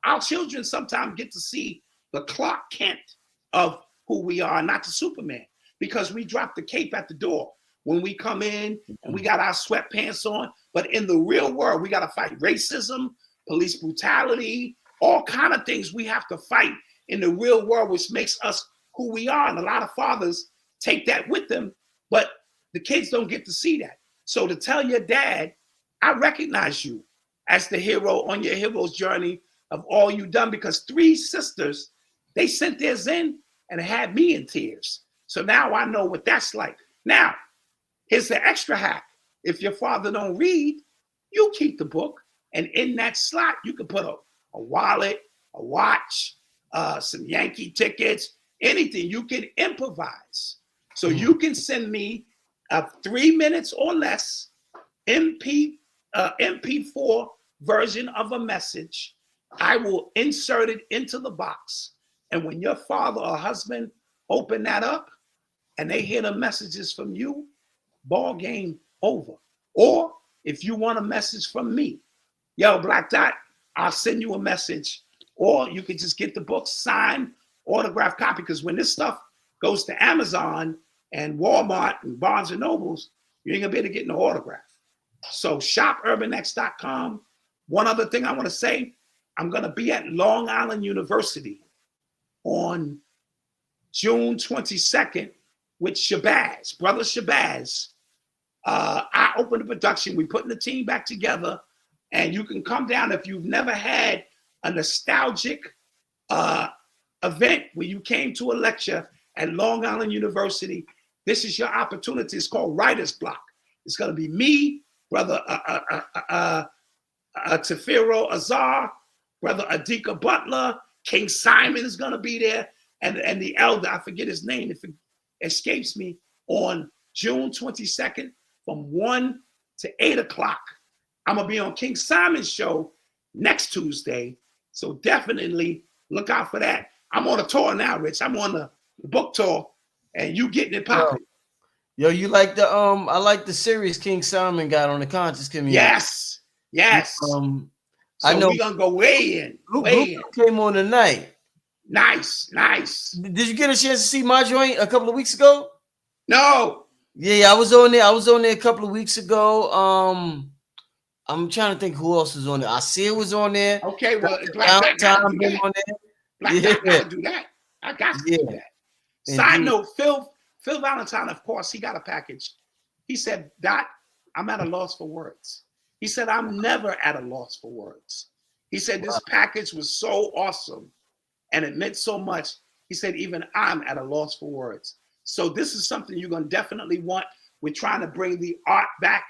our children sometimes get to see the Clark Kent of who we are, not the Superman, because we drop the cape at the door when we come in and we got our sweatpants on. But in the real world, we got to fight racism, police brutality, all kind of things we have to fight in the real world, which makes us who we are. And a lot of fathers take that with them, but the kids don't get to see that. So to tell your dad, I recognize you as the hero on your hero's journey of all you've done, because 3 sisters, they sent theirs in and had me in tears. So now I know what that's like. Now, here's the extra hack. If your father don't read, you keep the book. And in that slot, you can put a wallet, a watch, some Yankee tickets, anything. You can improvise. So you can send me a 3 minutes or less MP4 version of a message. I will insert it into the box. And when your father or husband open that up and they hear the messages from you, ball game over. Or if you want a message from me, yo, Black Dot, I'll send you a message. Or you could just get the book signed, autographed copy, because when this stuff goes to Amazon and Walmart and Barnes and Nobles, you ain't gonna be able to get no autograph. So shopurbanx.com. One other thing I want to say, I'm gonna be at Long Island University on June 22nd with Shabazz, brother Shabazz. I opened the production. We're putting the team back together, and you can come down if you've never had a nostalgic event where you came to a lecture at Long Island University. This is your opportunity. It's called Writer's Block. It's going to be me, brother Tafiro Azar, brother Adika Butler, King Simon is going to be there, and the elder, I forget his name, if it escapes me, on June 22nd from 1 to 8 o'clock. I'm going to be on King Simon's show next Tuesday, so definitely look out for that. I'm on a tour now, Rich. I'm on the book tour, and you getting it popping. Yo, you like the I like the series King Simon got on the conscious community. Yes. So I know we're gonna go way in. Came on tonight. Nice. Did you get a chance to see my joint a couple of weeks ago? No. Yeah, I was on there. I was on there a couple of weeks ago. I'm trying to think who else was on there. I see it was on there. Okay, well, Dr. Black Dot got to Valentine do been that. on there. Black Dot got Yeah, to do that. I got to do yeah, that. Side indeed. note, Phil Valentine, of course, he got a package. He said, Dot, I'm at a loss for words. He said, I'm never at a loss for words. He said, this package was so awesome and it meant so much. He said, even I'm at a loss for words. So this is something you're going to definitely want. We're trying to bring the art back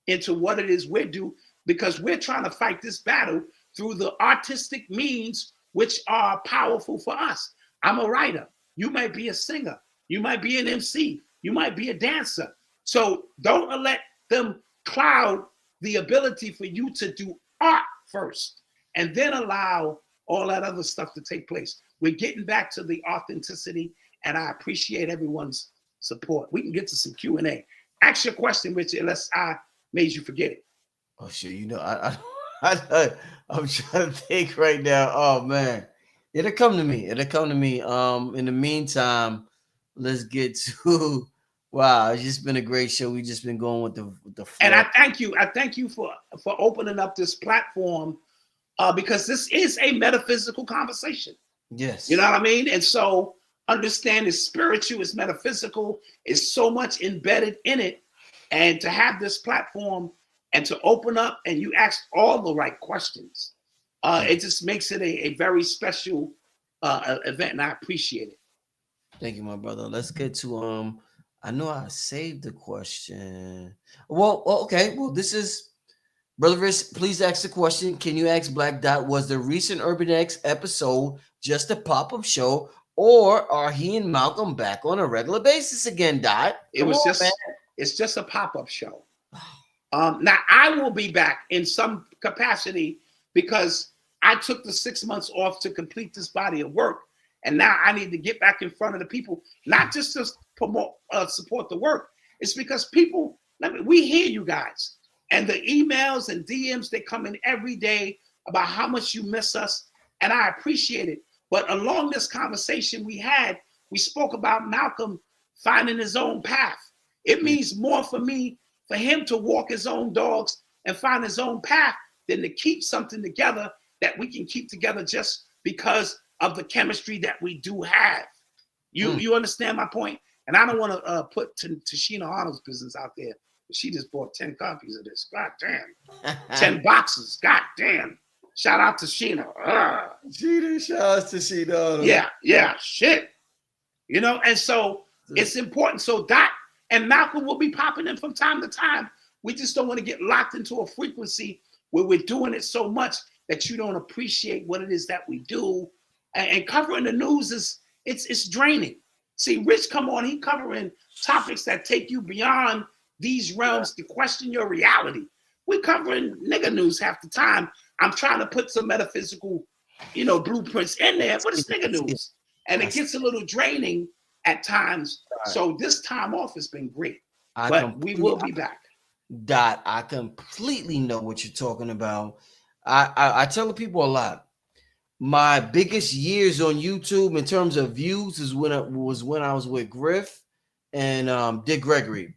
into what it is we do, because we're trying to fight this battle through the artistic means which are powerful for us. I'm a writer. You might be a singer. You might be an MC. You might be a dancer. So don't let them cloud the ability for you to do art first and then allow all that other stuff to take place. We're getting back to the authenticity, and I appreciate everyone's support. We can get to some Q&A. Ask your question, Richard, unless I made you forget it. Oh shit, you know, I'm trying to think right now. Oh man, it'll come to me. It'll come to me. In the meantime, let's get to. Wow, it's just been a great show. We just been going with the flow. And I thank you. I thank you for opening up this platform, because this is a metaphysical conversation. Yes, You know what I mean? And so understand it's spiritual, it's metaphysical, it's so much embedded in it. And to have this platform and to open up and you ask all the right questions, it just makes it a very special event, and I appreciate it. Thank you, my brother. Let's get to I know I saved the question. Well, okay. Well, this is Brother Rich. Please ask the question. Can you ask Black Dot, was the recent Urban X episode just a pop-up show, or are he and Malcolm back on a regular basis again, Dot? It's just a pop-up show. Now I will be back in some capacity because I took the 6 months off to complete this body of work. And now I need to get back in front of the people, not just to promote, support the work. It's because people, we hear you guys, and the emails and DMs, they come in every day about how much you miss us, and I appreciate it. But along this conversation we had, we spoke about Malcolm finding his own path. It means more for me for him to walk his own dogs and find his own path than to keep something together that we can keep together just because of the chemistry that we do have. You understand my point? And I don't want to put Tashina Arnold's business out there. She just bought 10 copies of this. God damn. 10 boxes. God damn. Shout out to Sheena. Shout out to Sheena. Yeah, shit. You know, and so it's important. So Dot and Malcolm will be popping in from time to time. We just don't want to get locked into a frequency where we're doing it so much that you don't appreciate what it is that we do. And covering the news it's draining. See, Rich come on, he covering topics that take you beyond these realms to question your reality. We're covering nigga news half the time. I'm trying to put some metaphysical, blueprints in there. What is nigga news? And it gets a little draining at times. Right. So this time off has been great. But we will be back. Dot, I completely know what you're talking about. I tell the people a lot. My biggest years on YouTube in terms of views is when I was with Griff and Dick Gregory,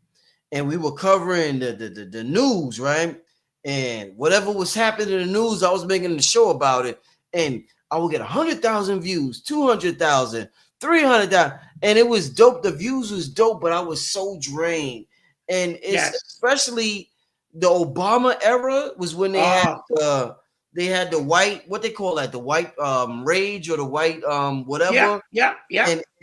and we were covering the news, right? And whatever was happening in the news, I was making a show about it, and I would get 100,000 views, 200,000, 300,000, and it was dope. The views was dope, but I was so drained, and it's especially the Obama era was when they had the white, what they call that, the white rage or the white whatever. Yeah.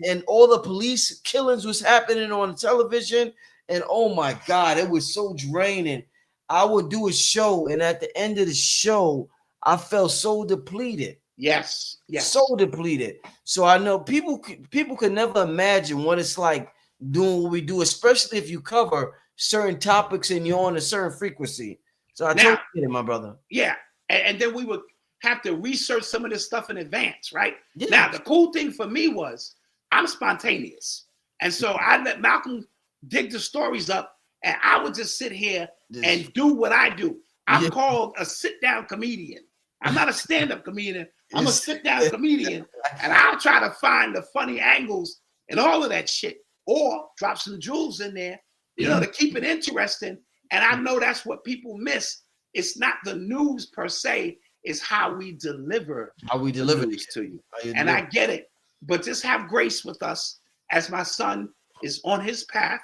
And all the police killings was happening on television. And oh my God, it was so draining. I would do a show, and at the end of the show, I felt so depleted. Yes. So depleted. So I know people could never imagine what it's like doing what we do, especially if you cover certain topics and you're on a certain frequency. So I totally get it, my brother. Yeah. And then we would have to research some of this stuff in advance, right? Yeah. Now, the cool thing for me was I'm spontaneous. And so I let Malcolm dig the stories up, and I would just sit here and do what I do. I'm called a sit-down comedian. I'm not a stand-up comedian. I'm a sit-down comedian, and I'll try to find the funny angles and all of that shit, or drop some jewels in there to keep it interesting. And I know that's what people miss. It's not the news per se, it's how we deliver the news to you. And I get it. But just have grace with us as my son is on his path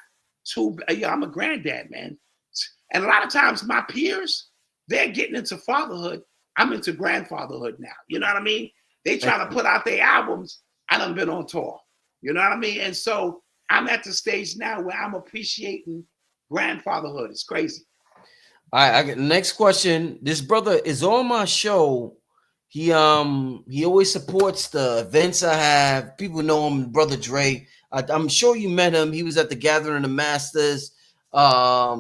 to, I'm a granddad, man. And a lot of times my peers, they're getting into fatherhood. I'm into grandfatherhood now. You know what I mean? They try to put out their albums. I done been on tour. You know what I mean? And so I'm at the stage now where I'm appreciating grandfatherhood. It's crazy. All right, I get the next question. This brother is on my show. He always supports the events I have. People know him, Brother Dre. I'm sure you met him. He was at the Gathering of the Masters.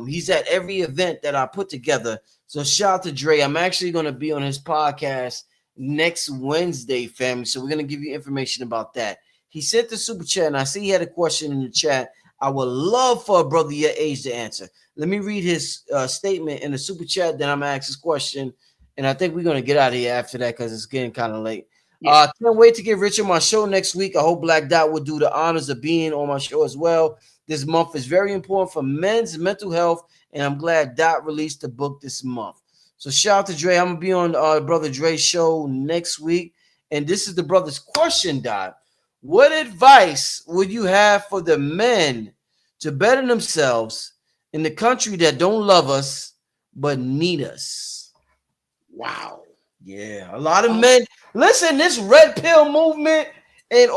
He's at every event that I put together. So shout out to Dre. I'm actually going to be on his podcast next Wednesday, family. So we're going to give you information about that. He sent the super chat, and I see he had a question in the chat. I would love for a brother your age to answer. Let me read his statement in the super chat, then I'm going to ask his question. And I think we're going to get out of here after that because it's getting kind of late. Can't wait to get Rich on my show next week. I hope Black Dot will do the honors of being on my show as well. This month is very important for men's mental health, and I'm glad Dot released the book this month. So shout out to Dre. I'm going to be on Brother Dre's show next week. And this is the brother's question, Dot. What advice would you have for the men to better themselves in the country that don't love us but need us? Wow. Yeah, a lot of men. Listen, this red pill movement and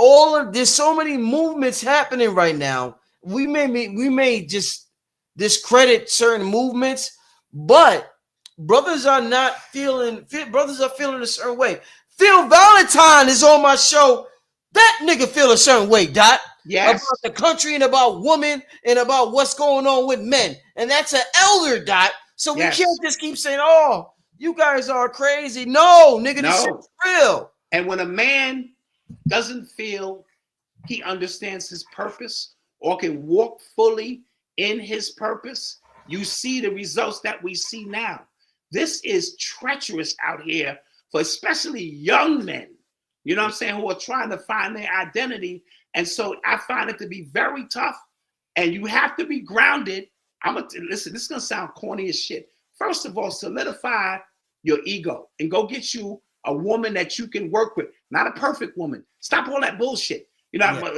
there's so many movements happening right now. We may just discredit certain movements, but brothers are feeling a certain way. Phil Valentine is on my show. That nigga feel a certain way, Dot. Yes. About the country and about women and about what's going on with men. And that's an elder, Dot. So we can't just keep saying, oh, you guys are crazy. No, nigga, this shit's real. And when a man doesn't feel he understands his purpose or can walk fully in his purpose, you see the results that we see now. This is treacherous out here for especially young men, you know what I'm saying, who are trying to find their identity. And so I find it to be very tough. And you have to be grounded. Listen, this is going to sound corny as shit. First of all, solidify your ego and go get you a woman that you can work with. Not a perfect woman. Stop all that bullshit. You know,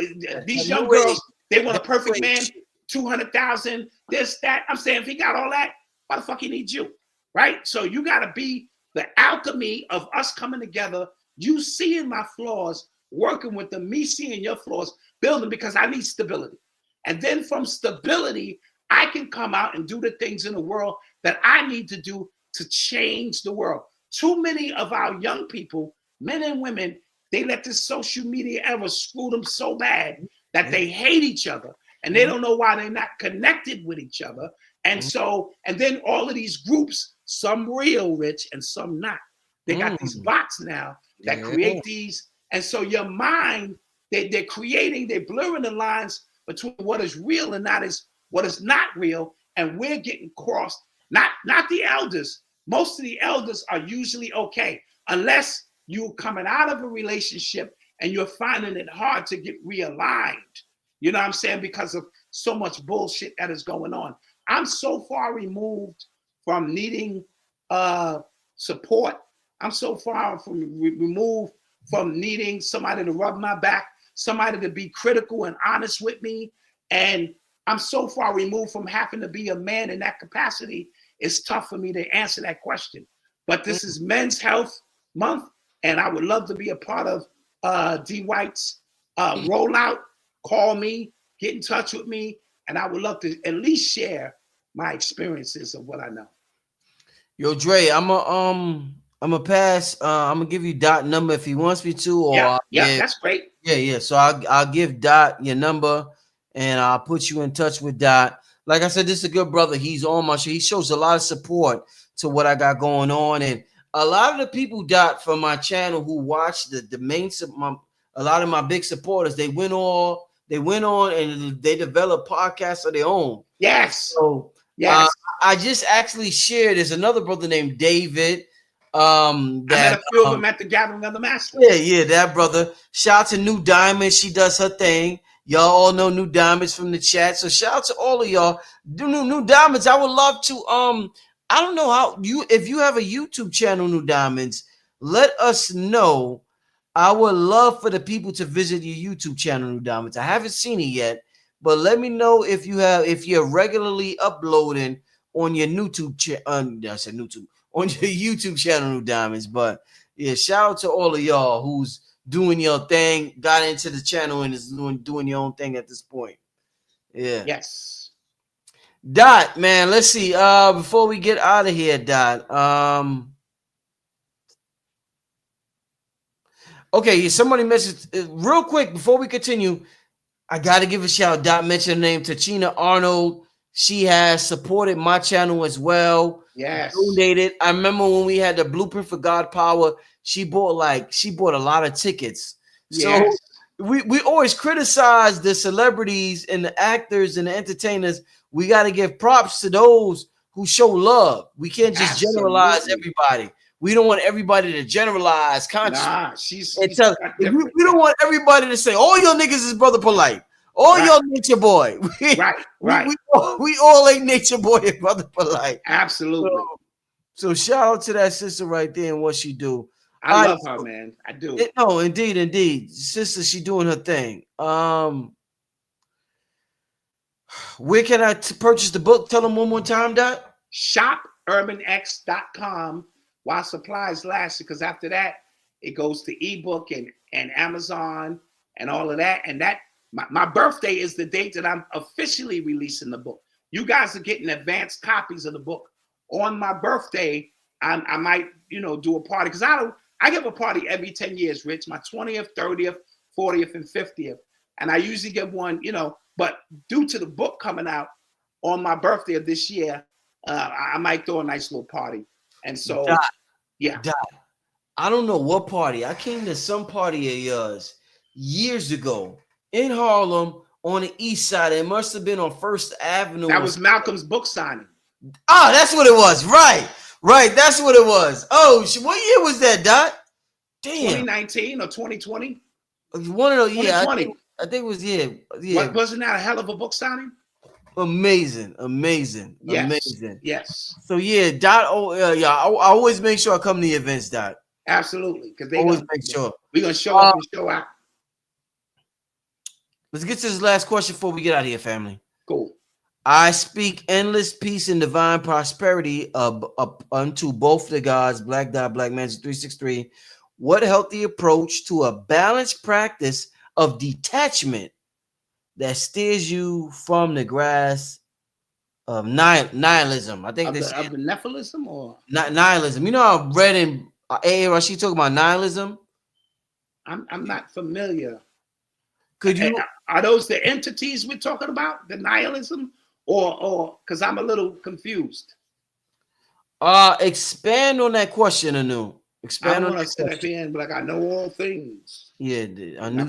these young girls, they want a perfect man, 200,000, this, that. I'm saying if he got all that, why the fuck he needs you? Right? So you got to be the alchemy of us coming together, you seeing my flaws, working with them, me seeing your flaws, building, because I need stability. And then from stability, I can come out and do the things in the world that I need to do to change the world. Too many of our young people, men and women, they let this social media ever screw them so bad that they hate each other. And they don't know why they're not connected with each other. And so, and then all of these groups, some real, Rich, and some not. They got these bots now that create these. And so your mind, they're creating, they're blurring the lines between what is real and what is not real. And we're getting crossed. Not the elders. Most of the elders are usually okay, unless you're coming out of a relationship and you're finding it hard to get realigned. You know what I'm saying? Because of so much bullshit that is going on. I'm so far removed from needing support. I'm so far removed from needing somebody to rub my back, somebody to be critical and honest with me. And I'm so far removed from having to be a man in that capacity. It's tough for me to answer that question. But this is Men's Health Month, and I would love to be a part of D. White's rollout. Call me, get in touch with me, and I would love to at least share my experiences of what I know. Yo, Dre, I'm gonna pass. I'm gonna give you Dot number if he wants me to. Or that's great. Yeah. So I'll give Dot your number, and I'll put you in touch with Dot. Like I said, this is a good brother. He's on my show. He shows a lot of support to what I got going on, and a lot of the people, Dot, from my channel who watch the main, a lot of my big supporters, they went on and they developed podcasts of their own. Yes. So I just actually shared. There's another brother named David. I met a few of them at the Gathering of the Masters. Yeah, that brother. Shout out to New Diamond. She does her thing. Y'all all know New Diamonds from the chat. So shout out to all of y'all. New Diamonds. I would love to I don't know how if you have a YouTube channel, New Diamonds, let us know. I would love for the people to visit your YouTube channel, New Diamonds. I haven't seen it yet, but let me know if you're regularly uploading on your YouTube on your YouTube channel, New Diamonds. But yeah, shout out to all of y'all who's doing your thing, got into the channel and is doing your own thing at this point. Yeah. Yes. Dot, man, let's see. Before we get out of here, Dot. Okay, somebody messaged real quick before we continue. I gotta give a shout. Dot mentioned the name Tachina Arnold. She has supported my channel as well. Yes. Donated. I remember when we had the Blueprint for God Power. She bought a lot of tickets. Yes. So we always criticize the celebrities and the actors and the entertainers. We got to give props to those who show love. We can't just generalize everybody. We don't want everybody to generalize consciously. Nah, she's we don't want everybody to say, all your niggas is Brother Polite. All your Nature Boy. Right. We all ain't Nature Boy and Brother Polite. Absolutely. So shout out to that sister right there and what she do. I love her, man. I do. No, indeed. Sister, she doing her thing. Where can I purchase the book? Tell them one more time, Dot. ShopUrbanX.com while supplies last, because after that, it goes to ebook and Amazon and all of that. And that my birthday is the date that I'm officially releasing the book. You guys are getting advanced copies of the book. On my birthday, I might, do a party, because I give a party every 10 years, Rich, my 20th, 30th, 40th, and 50th. And I usually give one, but due to the book coming out on my birthday of this year, I might throw a nice little party. And so, Dot, yeah. Dot, I don't know what party. I came to some party of yours years ago in Harlem on the east side. It must have been on First Avenue. That was Malcolm's book signing. Oh, that's what it was. Right. That's what it was. Oh, what year was that, Dot? Damn. 2019 or 2020? One of those, yeah. 2020. I think it was, yeah. Wasn't that a hell of a book signing? Amazing. Yes. So yeah, Dot. I always make sure I come to the events, Dot. Absolutely, because they always make sure we're gonna show up and show out. Let's get to this last question before we get out of here, family. Cool. I speak endless peace and divine prosperity unto both the gods, Black Dot, Black Magic 363. What healthy approach to a balanced practice of detachment that steers you from the grass of nihilism? I think of the Nephilism or nihilism. I read in A.A. Rashid talking about nihilism. I'm not familiar. Could you? Are those the entities we're talking about? The nihilism, or because I'm a little confused. Expand on that question, Anu. Expand on that question. At the end, like I know all things. Yeah, I knew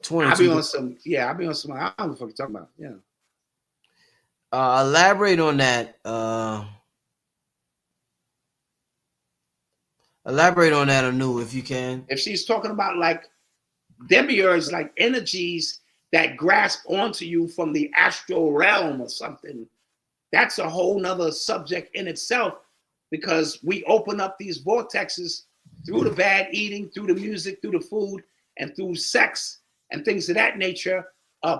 22. I'll be on some. I don't know what you're talking about. Yeah. Elaborate on that. Elaborate on that, Anu, if you can. If she's talking about like demiurges, like energies that grasp onto you from the astral realm or something, that's a whole nother subject in itself, because we open up these vortexes through the bad eating, through the music, through the food, and through sex and things of that nature,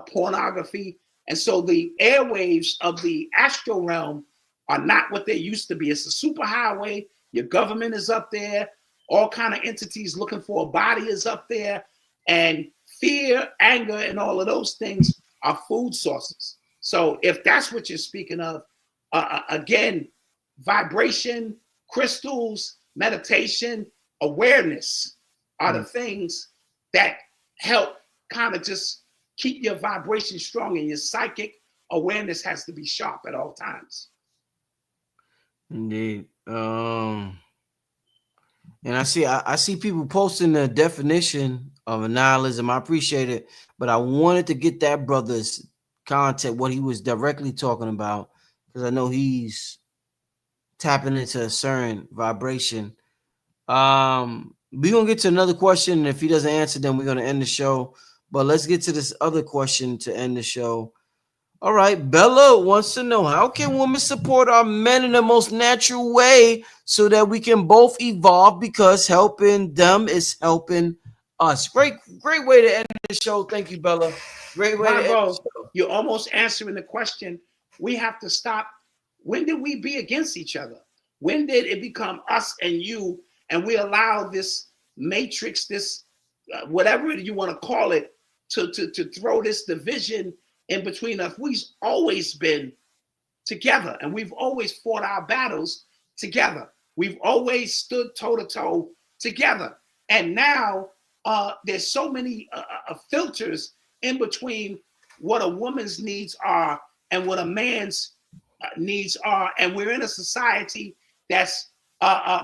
pornography. And so the airwaves of the astral realm are not what they used to be. It's a superhighway. Your government is up there. All kind of entities looking for a body is up there. And fear, anger, and all of those things are food sources. So if that's what you're speaking of, again, vibration, crystals, meditation, awareness are the things that help kind of just keep your vibration strong, and your psychic awareness has to be sharp at all times. Indeed. And I see people posting the definition of nihilism. I appreciate it, but I wanted to get that brother's content, what he was directly talking about, because I know he's tapping into a certain vibration. We're gonna get to another question, and if he doesn't answer, then we're gonna end the show. But let's get to this other question to end the show. All right, Bella wants to know, how can women support our men in the most natural way so that we can both evolve, because helping them is helping us. Great way to end the show. Thank you, Bella. Great way to end the Bravo, show. you're almost answering the question. We have to stop. When did we be against each other? When did it become us and you, and we allow this matrix, this whatever you want to call it, to throw this division in between us? We've always been together, and we've always fought our battles together. We've always stood toe to toe together. And now there's so many filters in between what a woman's needs are and what a man's needs are. And we're in a society that's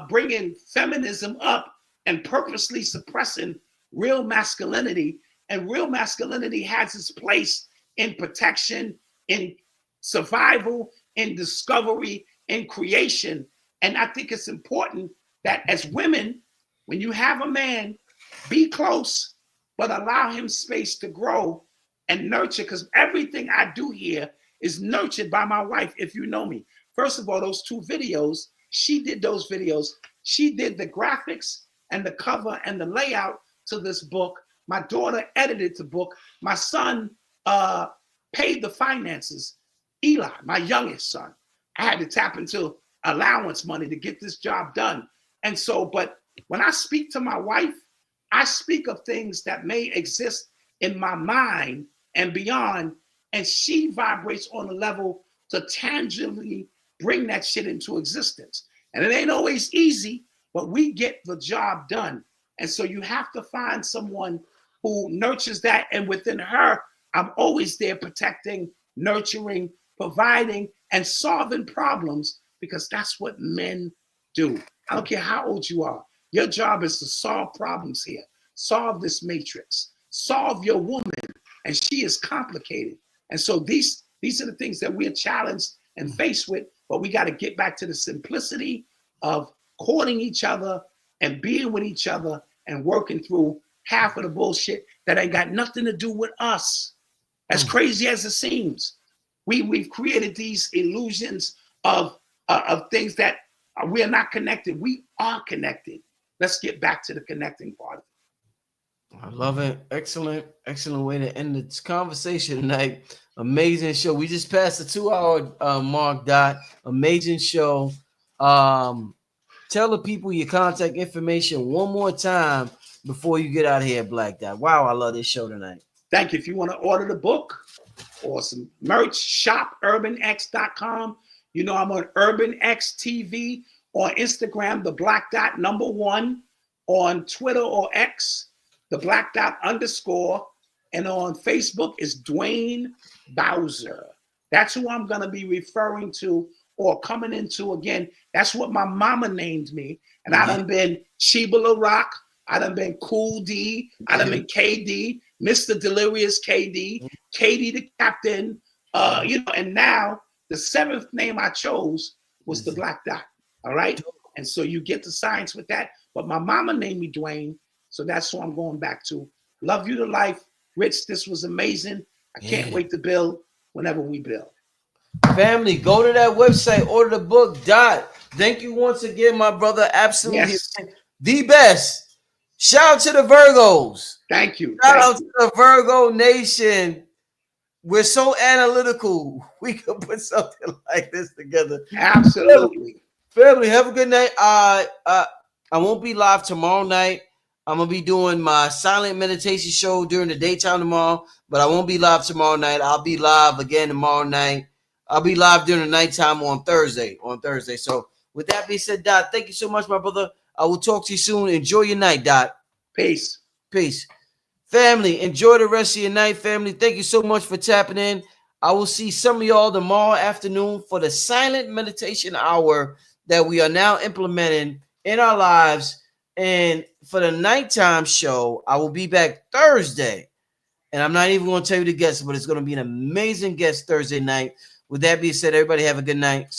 bringing feminism up and purposely suppressing real masculinity. And real masculinity has its place in protection, in survival, in discovery, in creation. And I think it's important that as women, when you have a man, be close, but allow him space to grow and nurture, because everything I do here is nurtured by my wife, if you know me. First of all, those 2 videos, she did those videos. She did the graphics and the cover and the layout to this book. My daughter edited the book. My son paid the finances. Eli, my youngest son, I had to tap into allowance money to get this job done. And so, but when I speak to my wife, I speak of things that may exist in my mind and beyond, and she vibrates on a level to tangibly bring that shit into existence. And it ain't always easy, but we get the job done. And so you have to find someone who nurtures that. And within her, I'm always there protecting, nurturing, providing, and solving problems, because that's what men do. I don't care how old you are. Your job is to solve problems here. Solve this matrix. Solve your woman. And she is complicated. And so these are the things that we're challenged and faced with, but we got to get back to the simplicity of courting each other and being with each other and working through half of the bullshit that ain't got nothing to do with us. As crazy as it seems, we've created these illusions of things that we are not connected. We are connected. Let's get back to the connecting part. I love it. Excellent way to end this conversation tonight. Amazing show. We just passed the 2-hour mark, Dot. Amazing show. Tell the people your contact information one more time before you get out of here, Black Dot. Wow, I love this show tonight. Thank you. If you want to order the book or some merch, shop urbanx.com. You know, I'm on Urban X TV, on Instagram, the Black Dot #1, on Twitter or X, the Black Dot _, and on Facebook is Dwayne Bowser. That's who I'm going to be referring to or coming into again. That's what my mama named me. And I done been Sheba LaRock. I done been Cool D. I done been KD, Mr. Delirious KD, KD the Captain, and now the 7th name I chose was the Black Dot. All right. And so you get the science with that. But my mama named me Dwayne. So that's who I'm going back to. Love you to life. Rich, this was amazing. I can't wait to build whenever we build. Family, go to that website, order the book. Dot. Thank you once again, my brother. Absolutely the best. Shout out to the Virgos. Thank you. Shout out to the Virgo Nation. We're so analytical. We could put something like this together. Absolutely. Family, have a good night. I won't be live tomorrow night. I'm going to be doing my silent meditation show during the daytime tomorrow, but I won't be live tomorrow night. I'll be live again tomorrow night. I'll be live during the nighttime on Thursday. So with that being said, Dot, thank you so much, my brother. I will talk to you soon. Enjoy your night, Dot. Peace. Family, enjoy the rest of your night, family. Thank you so much for tapping in. I will see some of y'all tomorrow afternoon for the silent meditation hour that we are now implementing in our lives. And for the nighttime show, I will be back Thursday. And I'm not even going to tell you the guest, but it's going to be an amazing guest Thursday night. With that being said, everybody have a good night.